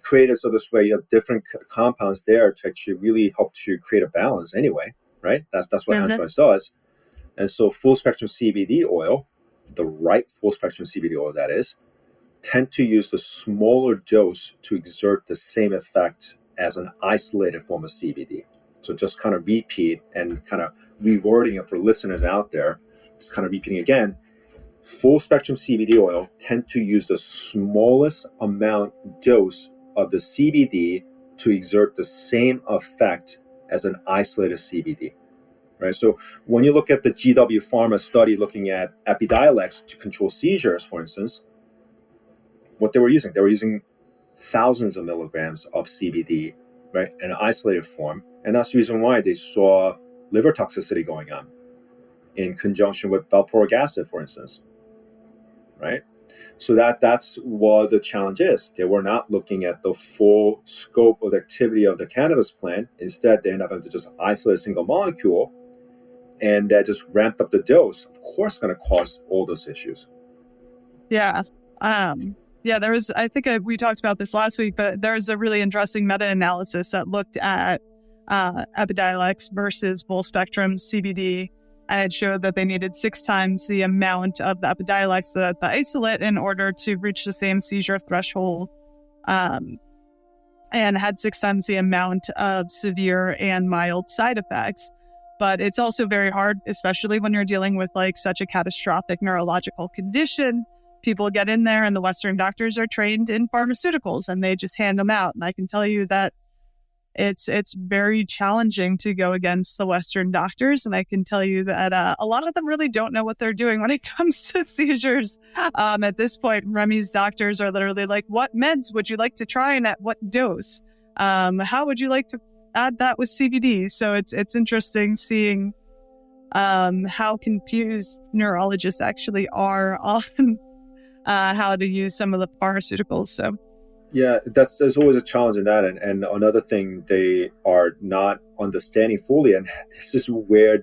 created so this way you have different compounds there to actually really help to create a balance anyway, right? That's what entourage does. And so full spectrum CBD oil, the right full spectrum CBD oil that is, tend to use the smaller dose to exert the same effect as an isolated form of CBD. So just kind of repeat and kind of rewording it for listeners out there, just kind of repeating again, full spectrum CBD oil tend to use the smallest amount dose of the CBD to exert the same effect as an isolated CBD. Right. So when you look at the GW Pharma study looking at Epidiolex to control seizures, for instance, what they were using thousands of milligrams of CBD, right, in an isolated form. And that's the reason why they saw liver toxicity going on in conjunction with valproic acid, for instance, right? So that's what the challenge is. They were not looking at the full scope of the activity of the cannabis plant. Instead, they end up having to just isolate a single molecule, and that just ramped up the dose. Of course, going to cause all those issues. Yeah. There was, I think we talked about this last week, but there's a really interesting meta-analysis that looked at Epidiolex versus full spectrum CBD. And it showed that they needed 6 times the amount of the Epidiolex, the isolate, in order to reach the same seizure threshold, and had 6 times the amount of severe and mild side effects. But it's also very hard, especially when you're dealing with like such a catastrophic neurological condition. People get in there and the Western doctors are trained in pharmaceuticals and they just hand them out. And I can tell you that it's very challenging to go against the Western doctors. And I can tell you that a lot of them really don't know what they're doing when it comes to seizures. At this point, Remy's doctors are literally like, what meds would you like to try and at what dose? How would you like to add that with CBD? So it's interesting seeing how confused neurologists actually are on how to use some of the pharmaceuticals. So yeah, there's always a challenge in that, and another thing they are not understanding fully, and this is where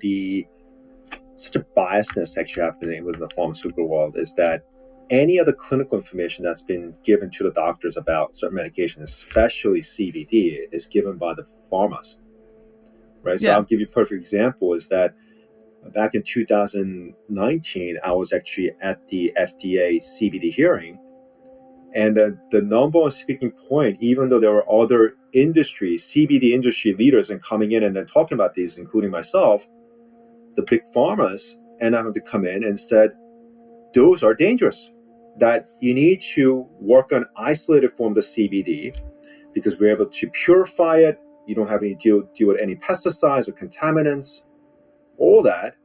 such a biasness actually happening within the pharmaceutical world, is that any of the clinical information that's been given to the doctors about certain medications, especially CBD, is given by the pharmas, right? So I'll give you a perfect example is that back in 2019, I was actually at the FDA CBD hearing, and the number one speaking point, even though there were other CBD industry leaders and coming in and then talking about these, including myself, the big pharmas, and I have to come in and said, those are dangerous, that you need to work on isolated form of the CBD because we're able to purify it. You don't have any deal with any pesticides or contaminants, all that,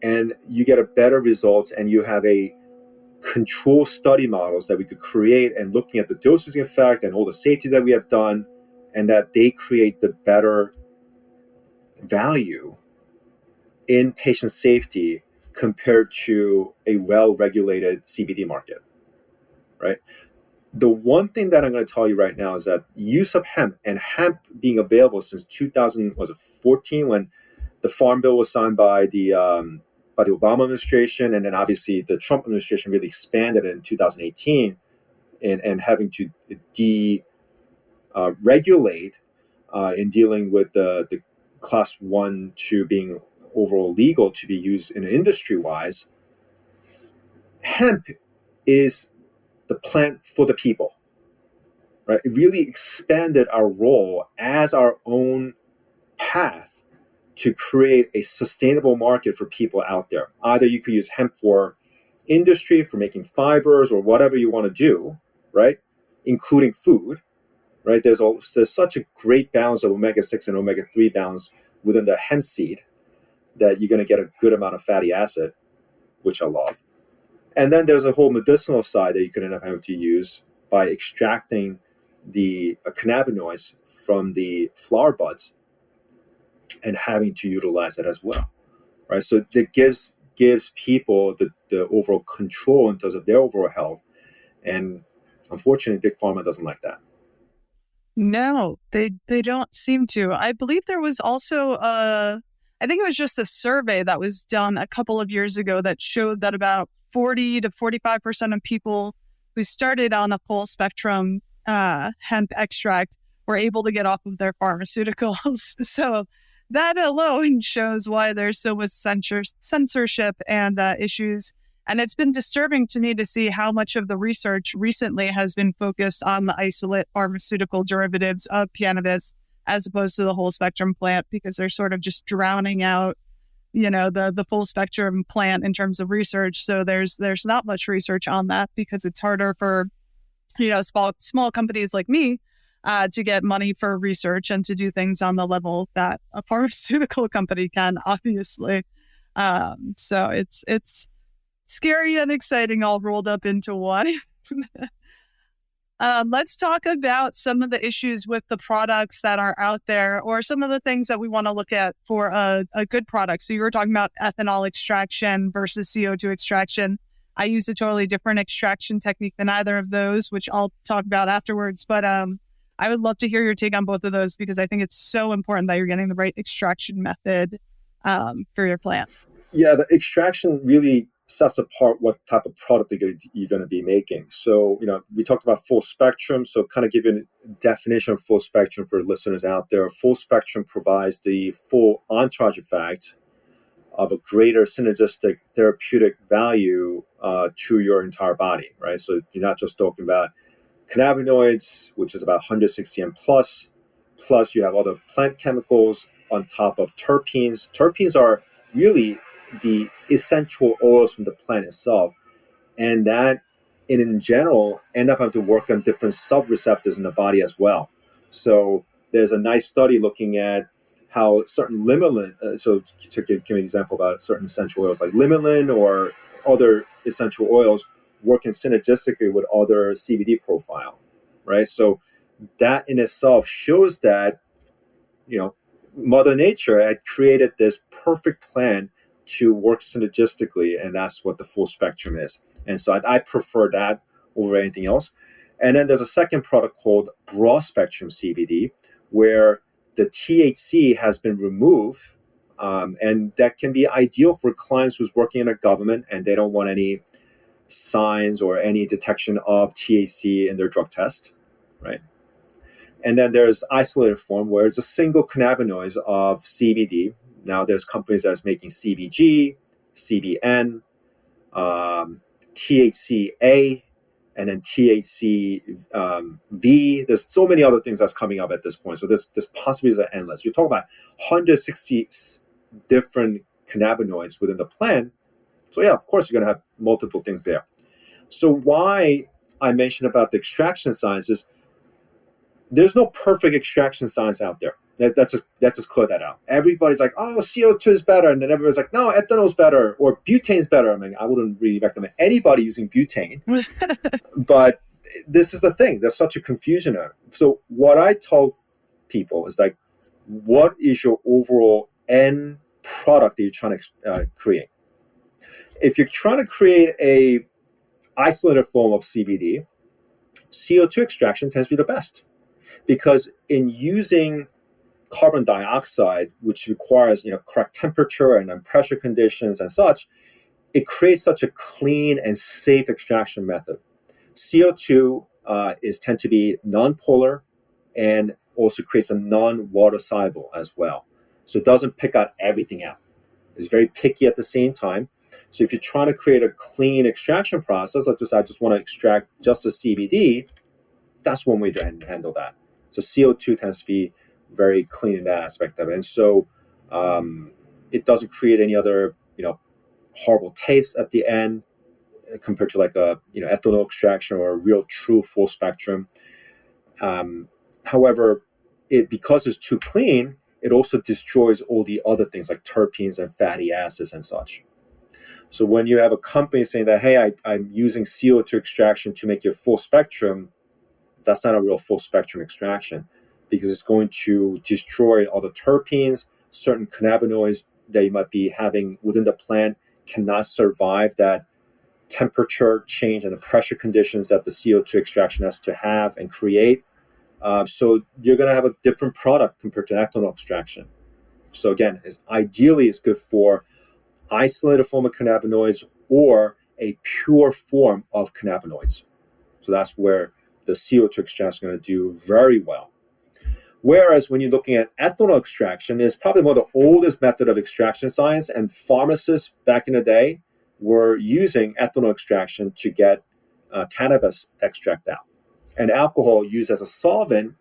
and you get a better results, and you have a control study models that we could create and looking at the dosing effect and all the safety that we have done, and that they create the better value in patient safety compared to a well-regulated CBD market, right? The one thing that I'm going to tell you right now is that use of hemp, and hemp being available since 2014 when the Farm Bill was signed by the Obama administration, and then obviously the Trump administration really expanded it in 2018 and having to regulate in dealing with the class 1 to being overall legal to be used in industry-wise. Hemp is the plant for the people, right? It really expanded our role as our own path to create a sustainable market for people out there. Either you could use hemp for industry, for making fibers or whatever you want to do, right? Including food, right? There's such a great balance of omega-6 and omega-3 balance within the hemp seed that you're going to get a good amount of fatty acid, which I love. And then there's a whole medicinal side that you can end up having to use by extracting the cannabinoids from the flower buds and having to utilize it as well, right? So that gives people the overall control in terms of their overall health. And unfortunately, big pharma doesn't like that. No, they don't seem to. I believe there was also I think it was just a survey that was done a couple of years ago that showed that about 40 to 45% of people who started on a full spectrum hemp extract were able to get off of their pharmaceuticals. So that alone shows why there's so much censorship and issues. And it's been disturbing to me to see how much of the research recently has been focused on the isolate pharmaceutical derivatives of cannabis as opposed to the whole spectrum plant, because they're sort of just drowning out, the full spectrum plant in terms of research. So there's not much research on that because it's harder for, small companies like me to get money for research and to do things on the level that a pharmaceutical company can, obviously. So it's scary and exciting all rolled up into one. Let's talk about some of the issues with the products that are out there, or some of the things that we want to look at for a good product. So you were talking about ethanol extraction versus CO2 extraction. I use a totally different extraction technique than either of those, which I'll talk about afterwards. But I would love to hear your take on both of those, because I think it's so important that you're getting the right extraction method for your plant. Yeah, the extraction really sets apart what type of product you're going to be making. So, we talked about full spectrum. So kind of give you a definition of full spectrum for listeners out there. Full spectrum provides the full entourage effect of a greater synergistic therapeutic value to your entire body, right? So you're not just talking about cannabinoids, which is about 160 and plus you have other plant chemicals on top of terpenes. Terpenes are really the essential oils from the plant itself, and that in general end up having to work on different sub-receptors in the body as well. So there's a nice study looking at how certain limonene, so to give an example about certain essential oils like limonene or other essential oils working synergistically with other CBD profile, right? So that in itself shows that, Mother Nature had created this perfect plan to work synergistically, and that's what the full spectrum is. And so I prefer that over anything else. And then there's a second product called broad spectrum CBD, where the THC has been removed, and that can be ideal for clients who's working in a government and they don't want any signs or any detection of THC in their drug test, right? And then there's isolated form, where it's a single cannabinoid of CBD. Now there's companies that's making CBG, CBN, THCA, and then THC V. There's so many other things that's coming up at this point. So this possibilities are endless. You're talking about 160 different cannabinoids within the plant. So yeah, of course you're going to have multiple things there. So why I mentioned about the extraction science is there's no perfect extraction science out there. Let's just clear that out. Everybody's like, oh, CO2 is better. And then everybody's like, no, ethanol is better, or butane is better. I mean, I wouldn't really recommend anybody using butane. But this is the thing. There's such a confusion there. So what I tell people is like, what is your overall end product that you're trying to create? If you're trying to create a isolated form of CBD, CO2 extraction tends to be the best. Because in using carbon dioxide, which requires correct temperature and then pressure conditions and such, it creates such a clean and safe extraction method. CO2 tend to be non-polar and also creates a non-water soluble as well. So it doesn't pick out everything out. It's very picky at the same time. So if you're trying to create a clean extraction process, I just want to extract just the CBD, that's one way to handle that. So CO2 tends to be very clean in that aspect of it. And so it doesn't create any other, horrible taste at the end compared to like a, ethanol extraction or a real true full spectrum. However, because it's too clean, it also destroys all the other things like terpenes and fatty acids and such. So when you have a company saying that, hey, I'm using CO2 extraction to make your full spectrum, that's not a real full spectrum extraction, because it's going to destroy all the terpenes. Certain cannabinoids that you might be having within the plant cannot survive that temperature change and the pressure conditions that the CO2 extraction has to have and create. So you're going to have a different product compared to ethanol extraction. So again, ideally it's good for isolated form of cannabinoids or a pure form of cannabinoids. So that's where the CO2 extraction is going to do very well. Whereas when you're looking at ethanol extraction, it's probably one of the oldest method of extraction science, and pharmacists back in the day were using ethanol extraction to get cannabis extract out. And alcohol used as a solvent,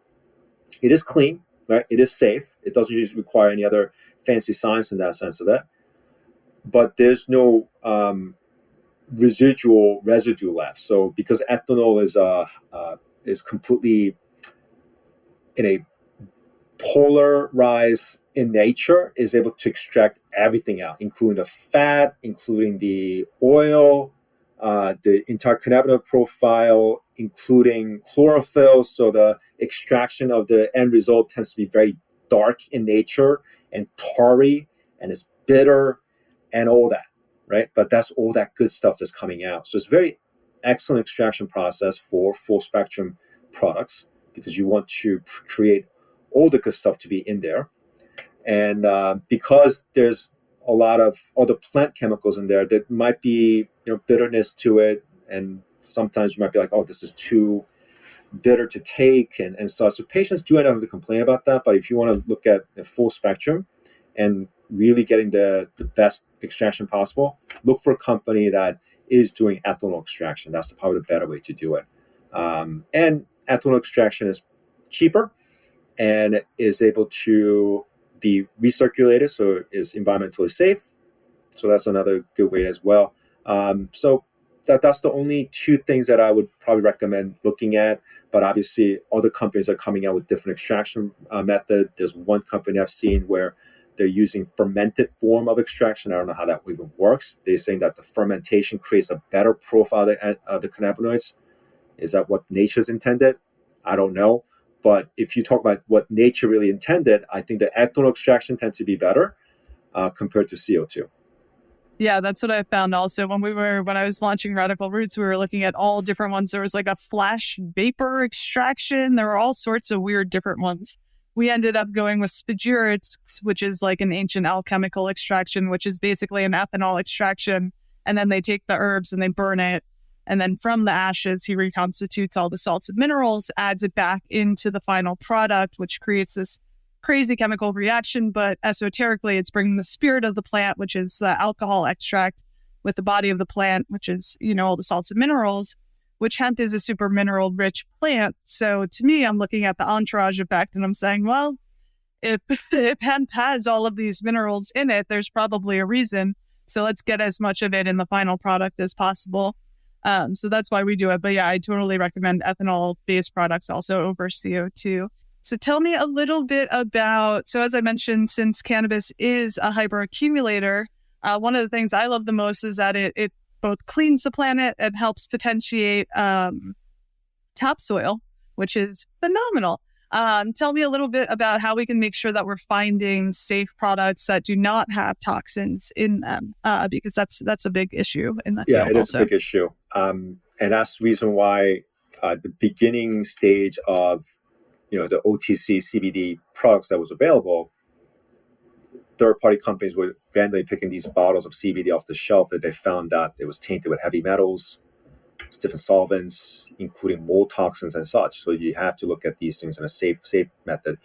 it is clean, right? It is safe. It doesn't usually require any other fancy science in that sense of it. But there's no residue left. So because ethanol is completely in a polarized in nature, is able to extract everything out, including the fat, including the oil, the entire cannabinoid profile, including chlorophyll. So the extraction of the end result tends to be very dark in nature and tarry, and it's bitter and all that, right? But that's all that good stuff that's coming out. So it's a very excellent extraction process for full spectrum products, because you want to create all the good stuff to be in there. And because there's a lot of other plant chemicals in there, there might be bitterness to it, and sometimes you might be like, oh, this is too bitter to take, and such. So patients do end up to complain about that. But if you want to look at the full spectrum and really getting the best extraction possible, look for a company that is doing ethanol extraction. That's probably the better way to do it. And ethanol extraction is cheaper and is able to be recirculated, so is environmentally safe. So that's another good way as well. So that's the only two things that I would probably recommend looking at. But obviously, other companies are coming out with different extraction method. There's one company I've seen where they're using fermented form of extraction. I don't know how that even works. They're saying that the fermentation creates a better profile of the cannabinoids. Is that what nature's intended? I don't know. But if you talk about what nature really intended, I think the ethanol extraction tends to be better compared to CO2. Yeah, that's what I found also. When I was launching Radical Roots, we were looking at all different ones. There was like a flash vapor extraction. There were all sorts of weird different ones. We ended up going with spagurics, which is like an ancient alchemical extraction, which is basically an ethanol extraction. And then they take the herbs and they burn it. And then from the ashes, he reconstitutes all the salts and minerals, adds it back into the final product, which creates this crazy chemical reaction. But esoterically, it's bringing the spirit of the plant, which is the alcohol extract, with the body of the plant, which is, all the salts and minerals, which hemp is a super mineral rich plant. So to me, I'm looking at the entourage effect and I'm saying, well, if hemp has all of these minerals in it, there's probably a reason. So let's get as much of it in the final product as possible. So that's why we do it. But yeah, I totally recommend ethanol-based products also over CO2. So tell me a little bit about, so as I mentioned, since cannabis is a hyperaccumulator, one of the things I love the most is that it both cleans the planet and helps potentiate topsoil, which is phenomenal. Tell me a little bit about how we can make sure that we're finding safe products that do not have toxins in them, because that's a big issue in the field. Yeah, it is a big issue. And that's the reason why the beginning stage of the OTC CBD products that was available, third-party companies were randomly picking these bottles of CBD off the shelf that they found that it was tainted with heavy metals, different solvents, including mold toxins and such. So you have to look at these things in a safe method.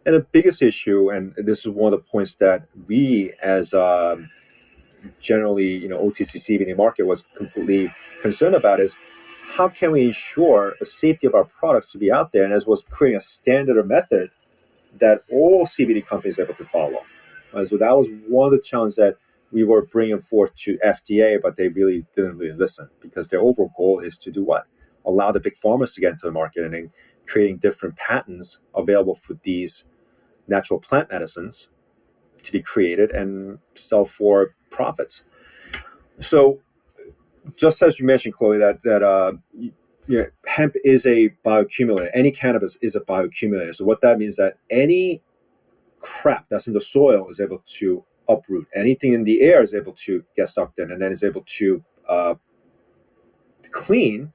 And the biggest issue, and this is one of the points that we as generally, OTC CBD market was completely concerned about, is how can we ensure the safety of our products to be out there, and as was creating a standard or method that all CBD companies are able to follow. So that was one of the challenges that we were bringing forth to FDA, but they really didn't listen, because their overall goal is to do what? Allow the big pharmas to get into the market and then creating different patents available for these natural plant medicines to be created and sell for profits. So just as you mentioned, Chloe, that hemp is a bioaccumulator. Any cannabis is a bioaccumulator. So what that means is that any crap that's in the soil is able to uproot. Anything in the air is able to get sucked in, and then is able to clean,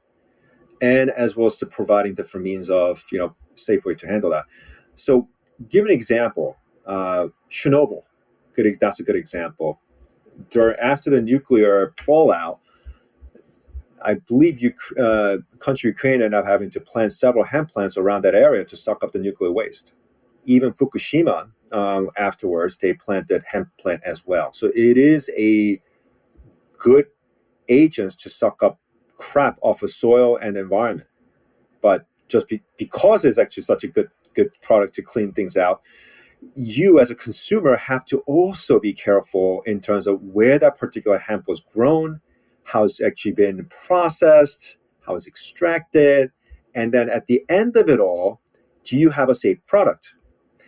and as well as to providing different means of, safe way to handle that. So give an example. Chernobyl, that's a good example. After the nuclear fallout, I believe country Ukraine ended up having to plant several hemp plants around that area to suck up the nuclear waste. Even Fukushima, afterwards, they planted hemp plant as well. So it is a good agent to suck up crap off of soil and environment. But just because it's actually such a good product to clean things out, you as a consumer have to also be careful in terms of where that particular hemp was grown, how it's actually been processed, how it's extracted, and then at the end of it all, do you have a safe product?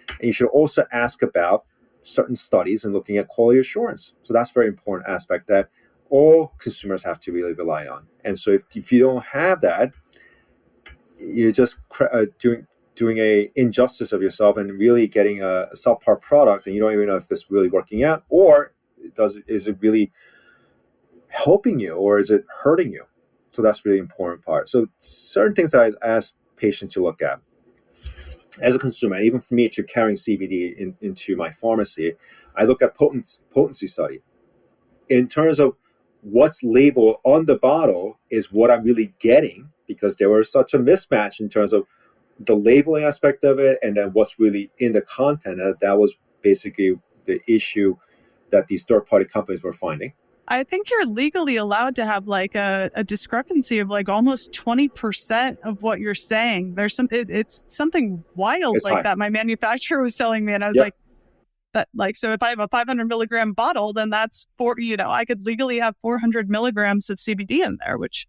And you should also ask about certain studies and looking at quality assurance. So that's a very important aspect that all consumers have to really rely on. And so if you don't have that, you're just doing a injustice of yourself and really getting a subpar product, and you don't even know if it's really working out, or is it really helping you, or is it hurting you? So that's really important part. So certain things that I ask patients to look at as a consumer, even for me to carrying CBD into my pharmacy, I look at potency study. In terms of what's labeled on the bottle is what I'm really getting, because there was such a mismatch in terms of the labeling aspect of it and then what's really in the content. That was basically the issue that these third-party companies were finding. I think you're legally allowed to have like a discrepancy of like almost 20% of what you're saying. It's something wild like that. My manufacturer was telling me, and I was like, that like, so if I have a 500 milligram bottle, then that's I could legally have 400 milligrams of CBD in there, which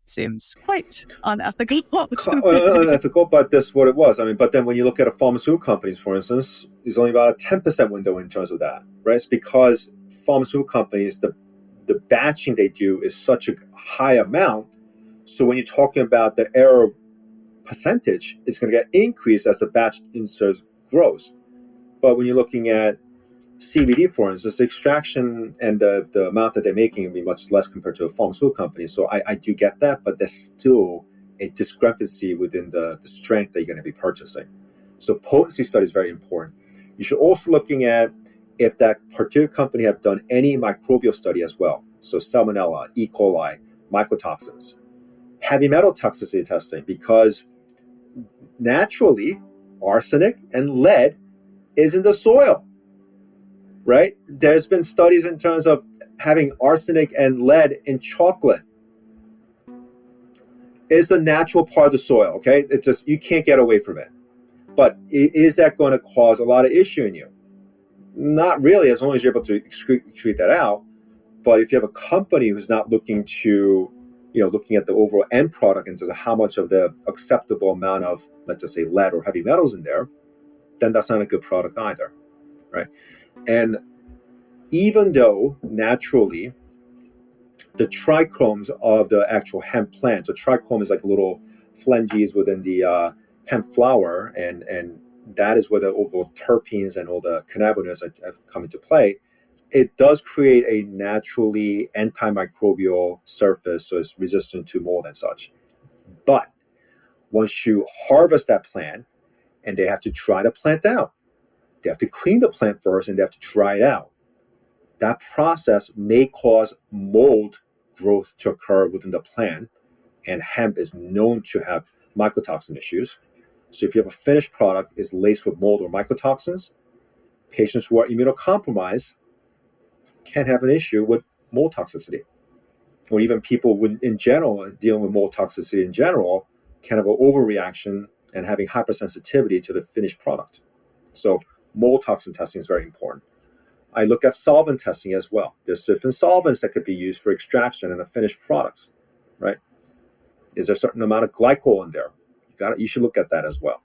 seems quite unethical. Unethical, but that's what it was. I mean, but then when you look at a pharmaceutical companies, for instance, there's only about a 10% window in terms of that, right? It's because pharmaceutical companies, the batching they do is such a high amount. So when you're talking about the error percentage, it's going to get increased as the batch insert grows. But when you're looking at CBD, for instance, the extraction and the amount that they're making will be much less compared to a pharmaceutical company. So I do get that, but there's still a discrepancy within the strength that you're going to be purchasing. So potency study is very important. You should also looking at if that particular company have done any microbial study as well. So salmonella, E. coli, mycotoxins, heavy metal toxicity testing, because naturally arsenic and lead is in the soil, right? There's been studies in terms of having arsenic and lead in chocolate. It's a natural part of the soil, okay? It's just, you can't get away from it. But is that going to cause a lot of issue in you? Not really, as long as you're able to excrete that out. But if you have a company who's not looking to, looking at the overall end product in terms of how much of the acceptable amount of, let's just say, lead or heavy metals in there, then that's not a good product either, right? And even though naturally the trichomes of the actual hemp plant, so trichome is like little phalanges within the hemp flower, and that is where the overall terpenes and all the cannabinoids have come into play. It does create a naturally antimicrobial surface, so it's resistant to mold and such. But once you harvest that plant, and they have to try the plant out, they have to clean the plant first, and they have to try it out. That process may cause mold growth to occur within the plant, and hemp is known to have mycotoxin issues. So if you have a finished product is laced with mold or mycotoxins, patients who are immunocompromised can have an issue with mold toxicity. Or even people in general, dealing with mold toxicity in general, can have an overreaction and having hypersensitivity to the finished product. So mold toxin testing is very important. I look at solvent testing as well. There's different solvents that could be used for extraction in the finished products, right? Is there a certain amount of glycol in there? You should look at that as well.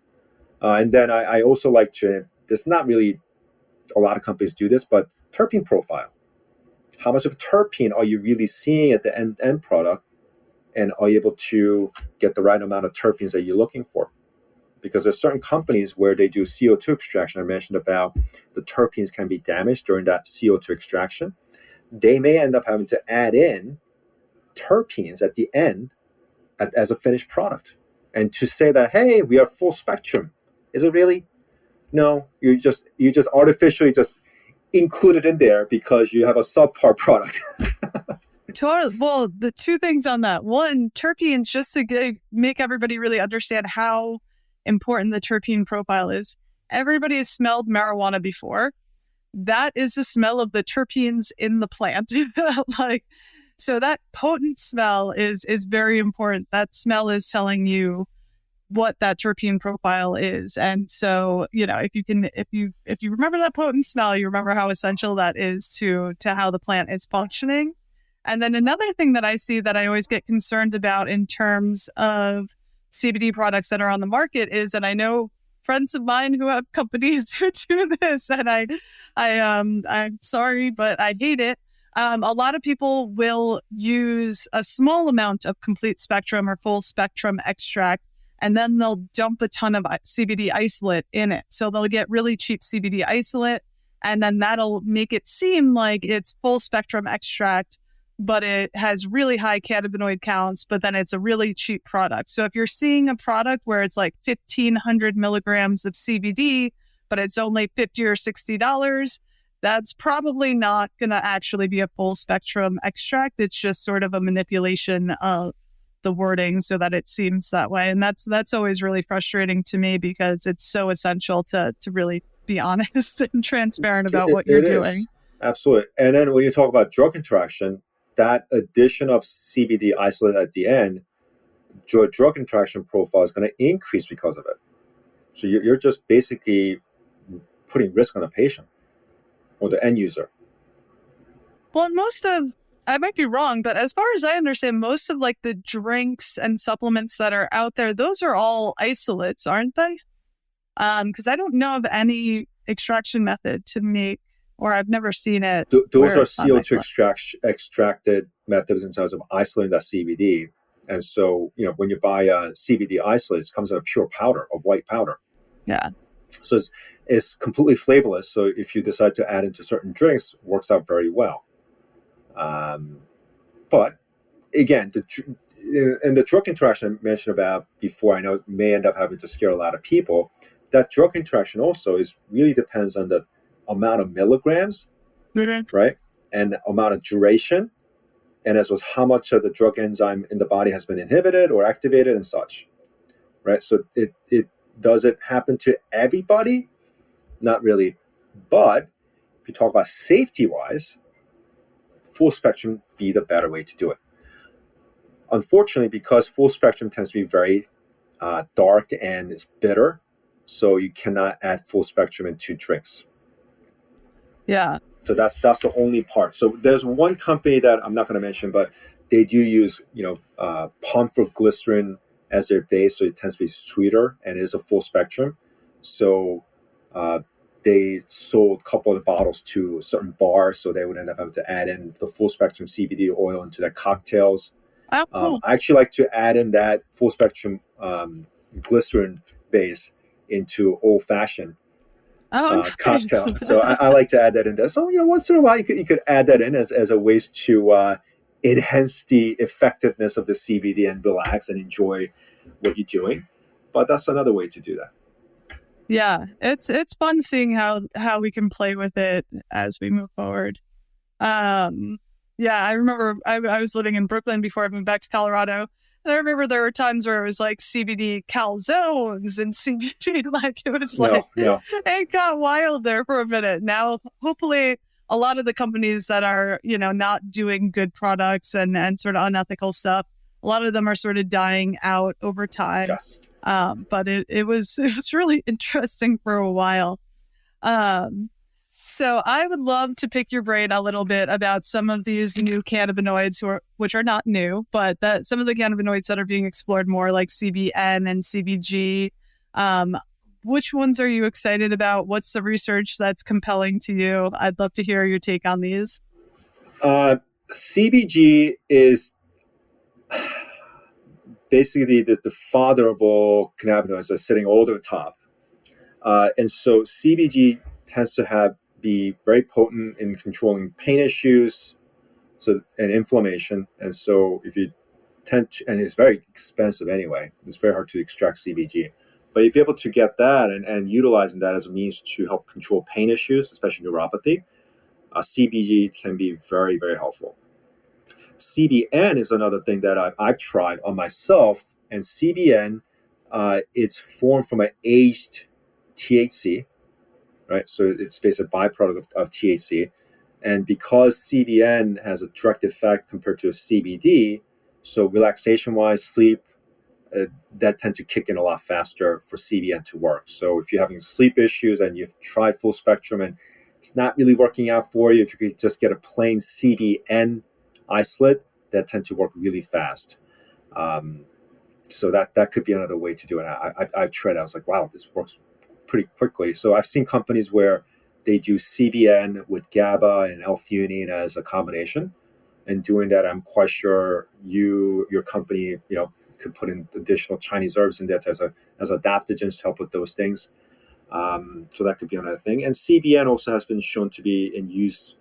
And then I also like to, there's not really a lot of companies do this, but terpene profile. How much of a terpene are you really seeing at the end product? And are you able to get the right amount of terpenes that you're looking for? Because there's certain companies where they do CO2 extraction. I mentioned about the terpenes can be damaged during that CO2 extraction. They may end up having to add in terpenes at the end as a finished product. And to say that, hey, we are full spectrum, is it really? No, you just artificially just include it in there because you have a subpar product. Totally. Well, the two things on that. One, terpenes, just to make everybody really understand how important the terpene profile is. Everybody has smelled marijuana before. That is the smell of the terpenes in the plant. So that potent smell is very important. That smell is telling you what that terpene profile is. And so, if you remember that potent smell, you remember how essential that is to how the plant is functioning. And then another thing that I see that I always get concerned about in terms of CBD products that are on the market is, and I know friends of mine who have companies who do this, and I'm sorry, but I hate it. A lot of people will use a small amount of complete spectrum or full spectrum extract, and then they'll dump a ton of CBD isolate in it. So they'll get really cheap CBD isolate, and then that'll make it seem like it's full spectrum extract, but it has really high cannabinoid counts, but then it's a really cheap product. So if you're seeing a product where it's like 1,500 milligrams of CBD, but it's only $50 or $60, that's probably not going to actually be a full spectrum extract. It's just sort of a manipulation of the wording so that it seems that way. And that's always really frustrating to me because it's so essential to really be honest and transparent about what you're doing. Absolutely. And then when you talk about drug interaction, that addition of CBD isolate at the end, your drug interaction profile is going to increase because of it. So you're just basically putting risk on the patient or the end user. Well, I might be wrong, but as far as I understand, most of like the drinks and supplements that are out there, those are all isolates, aren't they? Because I don't know of any extraction method to make, or I've never seen it. Those are CO2 extracted methods in terms of isolating that CBD. And so, when you buy a CBD isolate, it comes in a pure powder, a white powder. Yeah. So it's completely flavorless. So if you decide to add into certain drinks, it works out very well. But again, the drug interaction I mentioned about before, I know it may end up having to scare a lot of people. That drug interaction also really depends on the amount of milligrams, right? And amount of duration, and as well as how much of the drug enzyme in the body has been inhibited or activated and such, right? So it does it happen to everybody? Not really. But if you talk about safety-wise, full spectrum be the better way to do it. Unfortunately, because full spectrum tends to be very dark and it's bitter, so you cannot add full spectrum into drinks. Yeah. So that's the only part. So there's one company that I'm not going to mention, but they do use pump for glycerin as their base, so it tends to be sweeter and it is a full spectrum. So they sold a couple of the bottles to certain bars, so they would end up having to add in the full spectrum CBD oil into their cocktails. Oh, cool. I actually like to add in that full spectrum glycerin base into old fashioned cocktail. So I like to add that in there. So once in a while you could add that in as a ways to enhance the effectiveness of the CBD and relax and enjoy what you're doing. But that's another way to do that. Yeah, it's fun seeing how we can play with it as we move forward. Yeah, I remember I was living in Brooklyn before I moved back to Colorado. And I remember there were times where it was like CBD calzones and CBD, like it was it got wild there for a minute. Now, hopefully a lot of the companies that are, not doing good products and sort of unethical stuff, a lot of them are sort of dying out over time. Yes. But it was really interesting for a while. So I would love to pick your brain a little bit about some of these new cannabinoids, which are not new, but some of the cannabinoids that are being explored more, like CBN and CBG. Which ones are you excited about? What's the research that's compelling to you? I'd love to hear your take on these. CBG is basically the father of all cannabinoids that's sitting all over the top. And so CBG tends to be very potent in controlling pain issues and inflammation. And so if you and it's very expensive anyway. It's very hard to extract CBG. But if you're able to get that and utilizing that as a means to help control pain issues, especially neuropathy, CBG can be very, very helpful. CBN is another thing that I've tried on myself, and CBN, it's formed from an aged THC, right? So it's basically a byproduct of THC. And because CBN has a direct effect compared to a CBD, so relaxation-wise, sleep, that tend to kick in a lot faster for CBN to work. So if you're having sleep issues and you've tried full spectrum and it's not really working out for you, if you could just get a plain CBN isolate, that tend to work really fast. So that could be another way to do it. I've tried. I was like, wow, this works pretty quickly. So I've seen companies where they do CBN with GABA and L-theanine as a combination. And doing that, I'm quite sure your company, could put in additional Chinese herbs in there as adaptogens to help with those things. So that could be another thing. And CBN also has been shown to be in use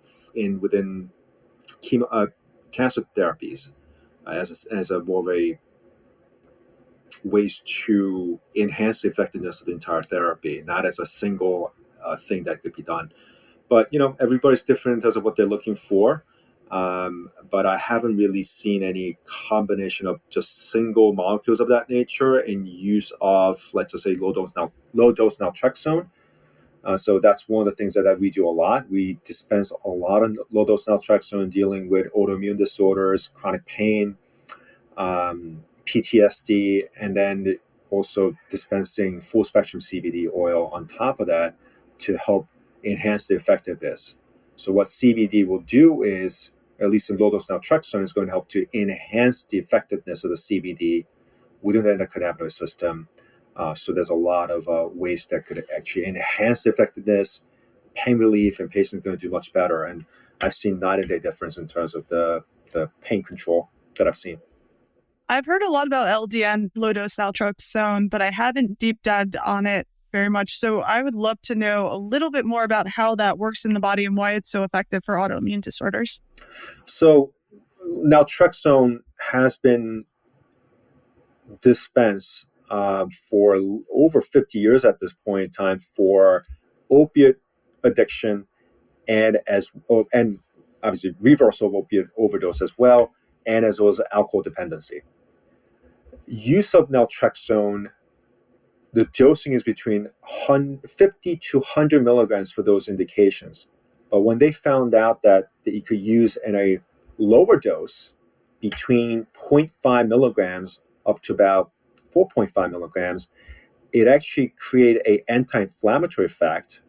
within cancer therapies as a more of a ways to enhance the effectiveness of the entire therapy, not as a single thing that could be done. But everybody's different in terms of what they're looking for. But I haven't really seen any combination of just single molecules of that nature in use of, let's just say, low dose naltrexone. So that's one of the things that we do a lot. We dispense a lot of low dose naltrexone dealing with autoimmune disorders, chronic pain, PTSD, and then also dispensing full spectrum CBD oil on top of that to help enhance the effectiveness. So what CBD will do is, at least in low dose naltrexone, is going to help to enhance the effectiveness of the CBD within the endocannabinoid system. So there's a lot of ways that could actually enhance the effectiveness, pain relief, and patients are going to do much better. And I've seen night and day difference in terms of the pain control that I've seen. I've heard a lot about LDN, low dose naltrexone, but I haven't deep dived on it very much. So I would love to know a little bit more about how that works in the body and why it's so effective for autoimmune disorders. So naltrexone has been dispensed for over 50 years at this point in time for opiate addiction and obviously reversal of opiate overdose as well as alcohol dependency. Use of naltrexone, the dosing is between 50 to 100 milligrams for those indications. But when they found out that you could use in a lower dose between 0.5 milligrams up to about 4.5 milligrams, it actually created an anti-inflammatory effect.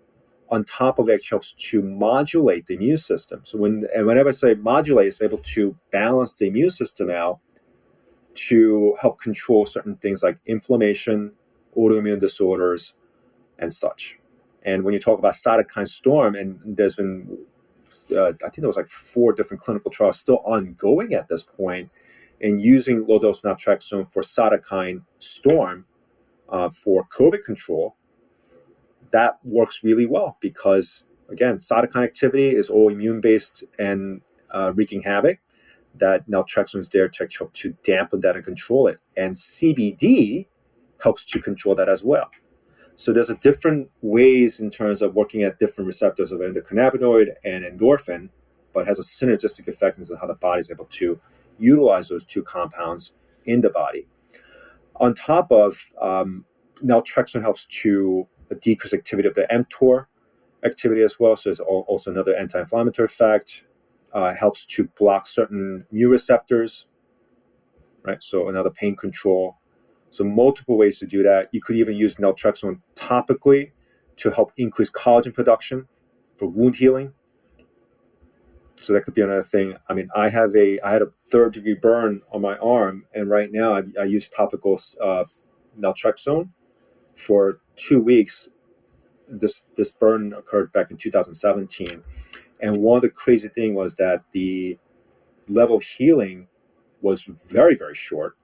On top of it, helps to modulate the immune system. So whenever I say modulate, it's able to balance the immune system out to help control certain things like inflammation, autoimmune disorders, and such. And when you talk about cytokine storm, and there's been, I think there was like 4 different clinical trials still ongoing at this point, in using low dose naltrexone for cytokine storm for COVID control. That works really well because, again, cytokine activity is all immune-based and wreaking havoc. That naltrexone is there to help to dampen that and control it. And CBD helps to control that as well. So there's different ways in terms of working at different receptors of endocannabinoid and endorphin, but has a synergistic effect in how the body is able to utilize those 2 compounds in the body. On top of naltrexone helps to decrease activity of the mTOR activity as well. So it's also another anti-inflammatory effect. Helps to block certain mu receptors, right? So another pain control. So multiple ways to do that. You could even use naltrexone topically to help increase collagen production for wound healing. So that could be another thing. I mean, I had a 3rd-degree burn on my arm, and right now I use topical naltrexone for 2 weeks. This burn occurred back in 2017, and one of the crazy things was that the level of healing was very, very short.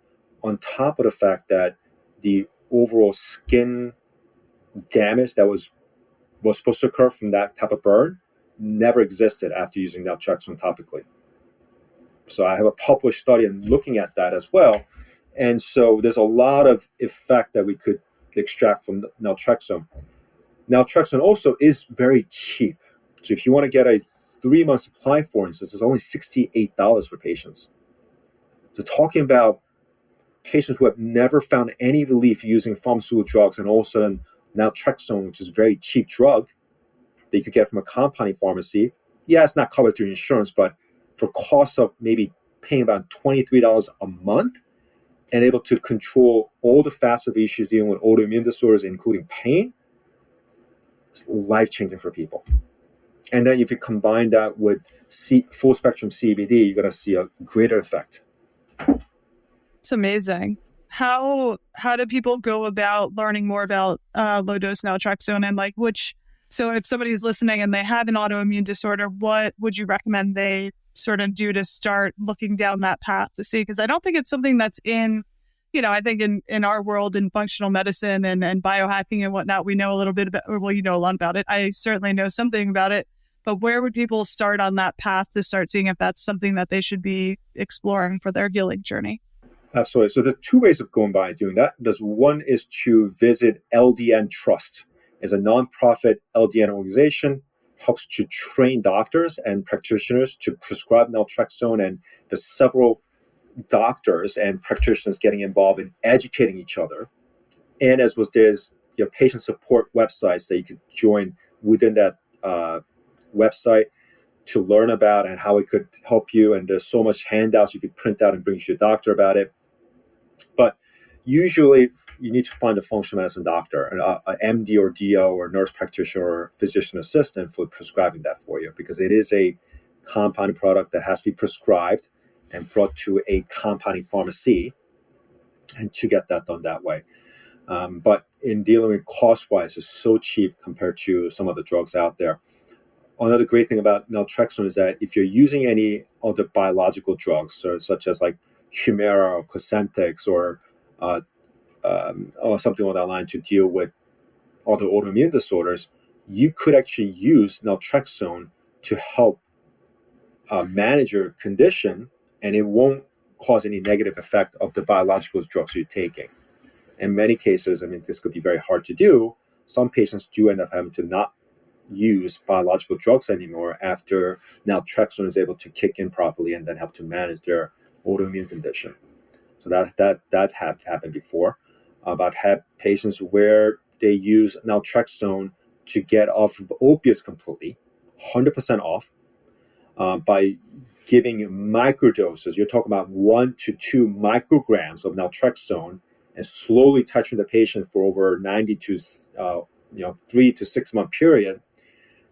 On top of the fact that the overall skin damage that was supposed to occur from that type of burn never existed after using naltrexone topically. So I have a published study and looking at that as well. And so there's a lot of effect that we could extract from naltrexone. Naltrexone also is very cheap. So if you want to get a 3-month supply, for instance, it's only $68 for patients. So talking about patients who have never found any relief using pharmaceutical drugs, and all of a sudden naltrexone, which is a very cheap drug that you could get from a compounding pharmacy. Yeah, it's not covered through insurance, but for costs of maybe paying about $23 a month and able to control all the facets of issues dealing with autoimmune disorders, including pain, it's life-changing for people. And then if you combine that with full spectrum CBD, you're going to see a greater effect. It's amazing. How do people go about learning more about low dose naltrexone, and so if somebody's listening and they have an autoimmune disorder, what would you recommend they sort of do to start looking down that path to see? Because I don't think it's something that's I think in our world, in functional medicine and biohacking and whatnot, we know a little bit about, well, you know a lot about it. I certainly know something about it, but where would people start on that path to start seeing if that's something that they should be exploring for their healing journey? Absolutely. So there are two ways of going by doing that. There's one is to visit LDN Trust. It's a nonprofit LDN organization, helps to train doctors and practitioners to prescribe naltrexone, and there's several doctors and practitioners getting involved in educating each other. And there's patient support websites that you could join within that website to learn about and how it could help you. And there's so much handouts you could print out and bring to your doctor about it. But usually you need to find a functional medicine doctor, an MD or DO or nurse practitioner or physician assistant for prescribing that for you, because it is a compounded product that has to be prescribed and brought to a compounding pharmacy, and to get that done that way. But in dealing with cost-wise, it's so cheap compared to some of the drugs out there. Another great thing about naltrexone is that if you're using any other biological drugs, such as like Humira or Cosentyx or something along that line to deal with other autoimmune disorders, you could actually use naltrexone to help manage your condition, and it won't cause any negative effect of the biological drugs you're taking. In many cases, this could be very hard to do. Some patients do end up having to not use biological drugs anymore after naltrexone is able to kick in properly and then help to manage their autoimmune condition. So that happened before. I've had patients where they use naltrexone to get off of opiates completely, 100% off, by giving microdoses. You're talking about 1 to 2 micrograms of naltrexone, and slowly titrating the patient for over 90 to 3 to 6 month period,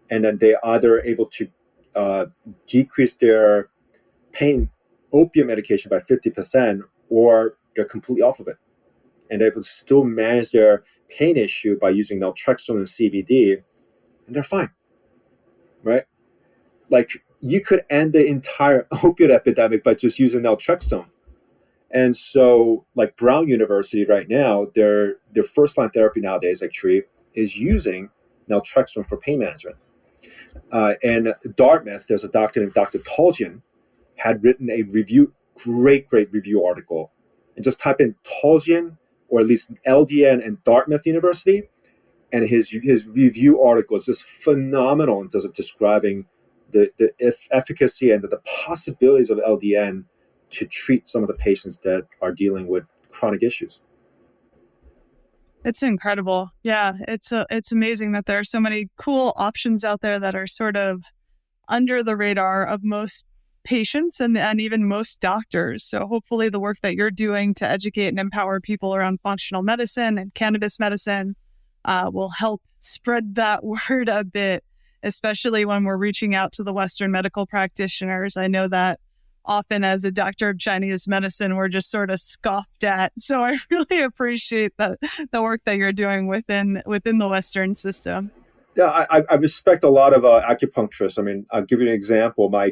and then they are either able to decrease their pain opiate medication by 50%, or they're completely off of it, and they're able to still manage their pain issue by using naltrexone and CBD, and they're fine, right? Like, you could end the entire opiate epidemic by just using naltrexone. And so, like Brown University right now, their first-line therapy nowadays actually is using naltrexone for pain management. And Dartmouth, there's a doctor named Dr. Toljian, had written a great review article. And just type in Toljian, or at least LDN and Dartmouth University, and his review article is just phenomenal in terms of describing the efficacy and the possibilities of LDN to treat some of the patients that are dealing with chronic issues. It's incredible. Yeah, it's amazing that there are so many cool options out there that are sort of under the radar of most patients and even most doctors. So hopefully the work that you're doing to educate and empower people around functional medicine and cannabis medicine will help spread that word a bit, especially when we're reaching out to the Western medical practitioners. I know that often as a doctor of Chinese medicine, we're just sort of scoffed at. So I really appreciate the work that you're doing within the Western system. Yeah, I respect a lot of acupuncturists. I'll give you an example. My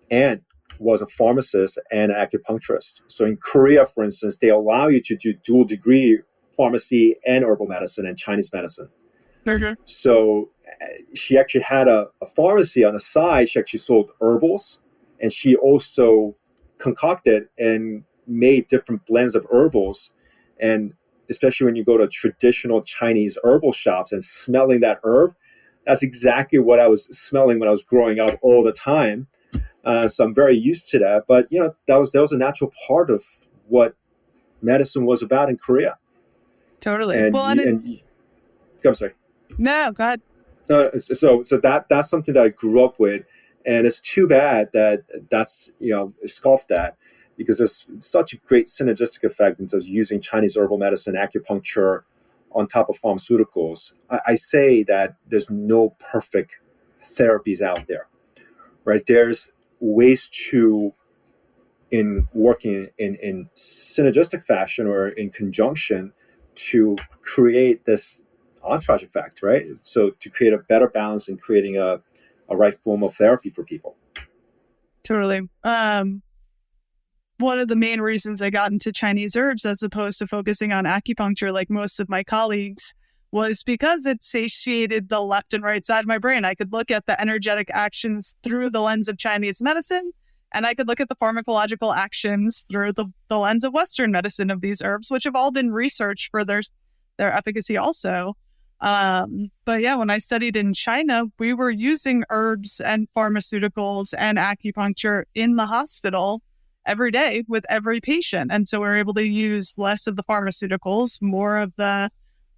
aunt was a pharmacist and an acupuncturist. So in Korea, for instance, they allow you to do dual degree pharmacy and herbal medicine and Chinese medicine. Mm-hmm. So she actually had a pharmacy on the side. She actually sold herbals, and she also concocted and made different blends of herbals. And especially when you go to traditional Chinese herbal shops and smelling that herb, that's exactly what I was smelling when I was growing up all the time. So I'm very used to that. But, that was a natural part of what medicine was about in Korea. Totally. And, I'm sorry. No, go ahead. So that's something that I grew up with. And it's too bad that that's, scoffed at, because there's such a great synergistic effect into using Chinese herbal medicine, acupuncture on top of pharmaceuticals. I say that there's no perfect therapies out there, right? There's ways to, in working in synergistic fashion or in conjunction, to create this entourage effect, right? So to create a better balance in creating a right form of therapy for people. Totally. One of the main reasons I got into Chinese herbs as opposed to focusing on acupuncture like most of my colleagues was because it satiated the left and right side of my brain. I could look at the energetic actions through the lens of Chinese medicine, and I could look at the pharmacological actions through the lens of Western medicine of these herbs, which have all been researched for their efficacy also. But yeah, when I studied in China, we were using herbs and pharmaceuticals and acupuncture in the hospital every day with every patient. And so we're able to use less of the pharmaceuticals, more of the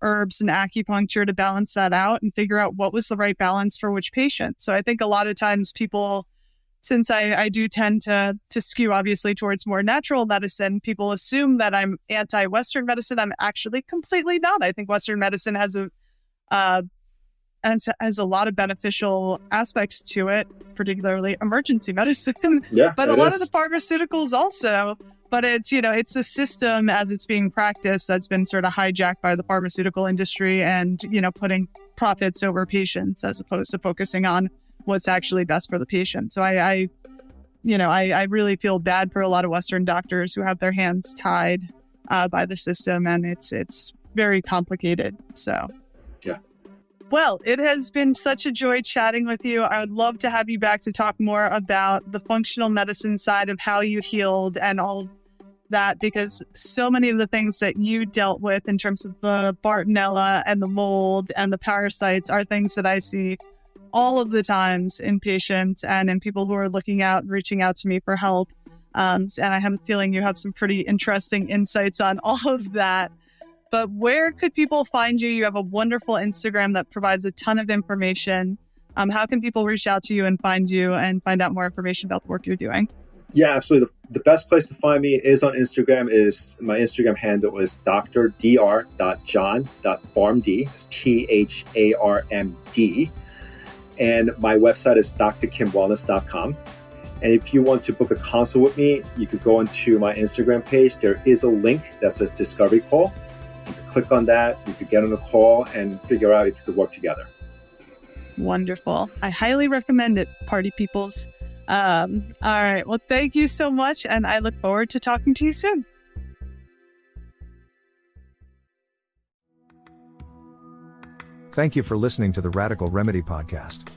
herbs and acupuncture to balance that out and figure out what was the right balance for which patient. So I think a lot of times people, since I do tend to skew obviously towards more natural medicine, people assume that I'm anti-Western medicine. I'm actually completely not. I think Western medicine has a lot of beneficial aspects to it, particularly emergency medicine. Yeah, but a lot of the pharmaceuticals also. But it's, it's the system as it's being practiced that's been sort of hijacked by the pharmaceutical industry and, putting profits over patients as opposed to focusing on what's actually best for the patient. So I really feel bad for a lot of Western doctors who have their hands tied by the system, and it's very complicated. So. Yeah. Well, it has been such a joy chatting with you. I would love to have you back to talk more about the functional medicine side of how you healed and all that, because so many of the things that you dealt with in terms of the Bartonella and the mold and the parasites are things that I see all of the times in patients and in people who are looking out and reaching out to me for help. And I have a feeling you have some pretty interesting insights on all of that. But where could people find you? You have a wonderful Instagram that provides a ton of information. How can people reach out to you and find you and find out more information about the work you're doing? Yeah, absolutely. The best place to find me is on Instagram. My Instagram handle is dr.john.pharmd. It's PHARMD. And my website is drkimwellness.com. And if you want to book a consult with me, you could go into my Instagram page. There is a link that says Discovery Call. You could click on that. You could get on a call and figure out if you could work together. Wonderful. I highly recommend it, party peoples. All right. Well, thank you so much. And I look forward to talking to you soon. Thank you for listening to the Radical Remedy Podcast.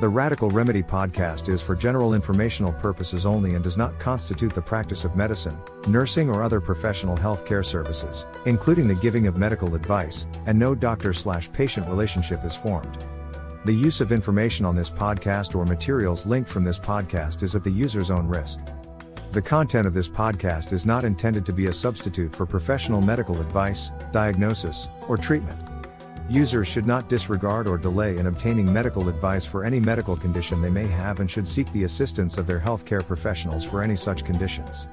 The Radical Remedy Podcast is for general informational purposes only and does not constitute the practice of medicine, nursing, or other professional healthcare services, including the giving of medical advice, and no doctor/patient relationship is formed. The use of information on this podcast or materials linked from this podcast is at the user's own risk. The content of this podcast is not intended to be a substitute for professional medical advice, diagnosis, or treatment. Users should not disregard or delay in obtaining medical advice for any medical condition they may have and should seek the assistance of their healthcare professionals for any such conditions.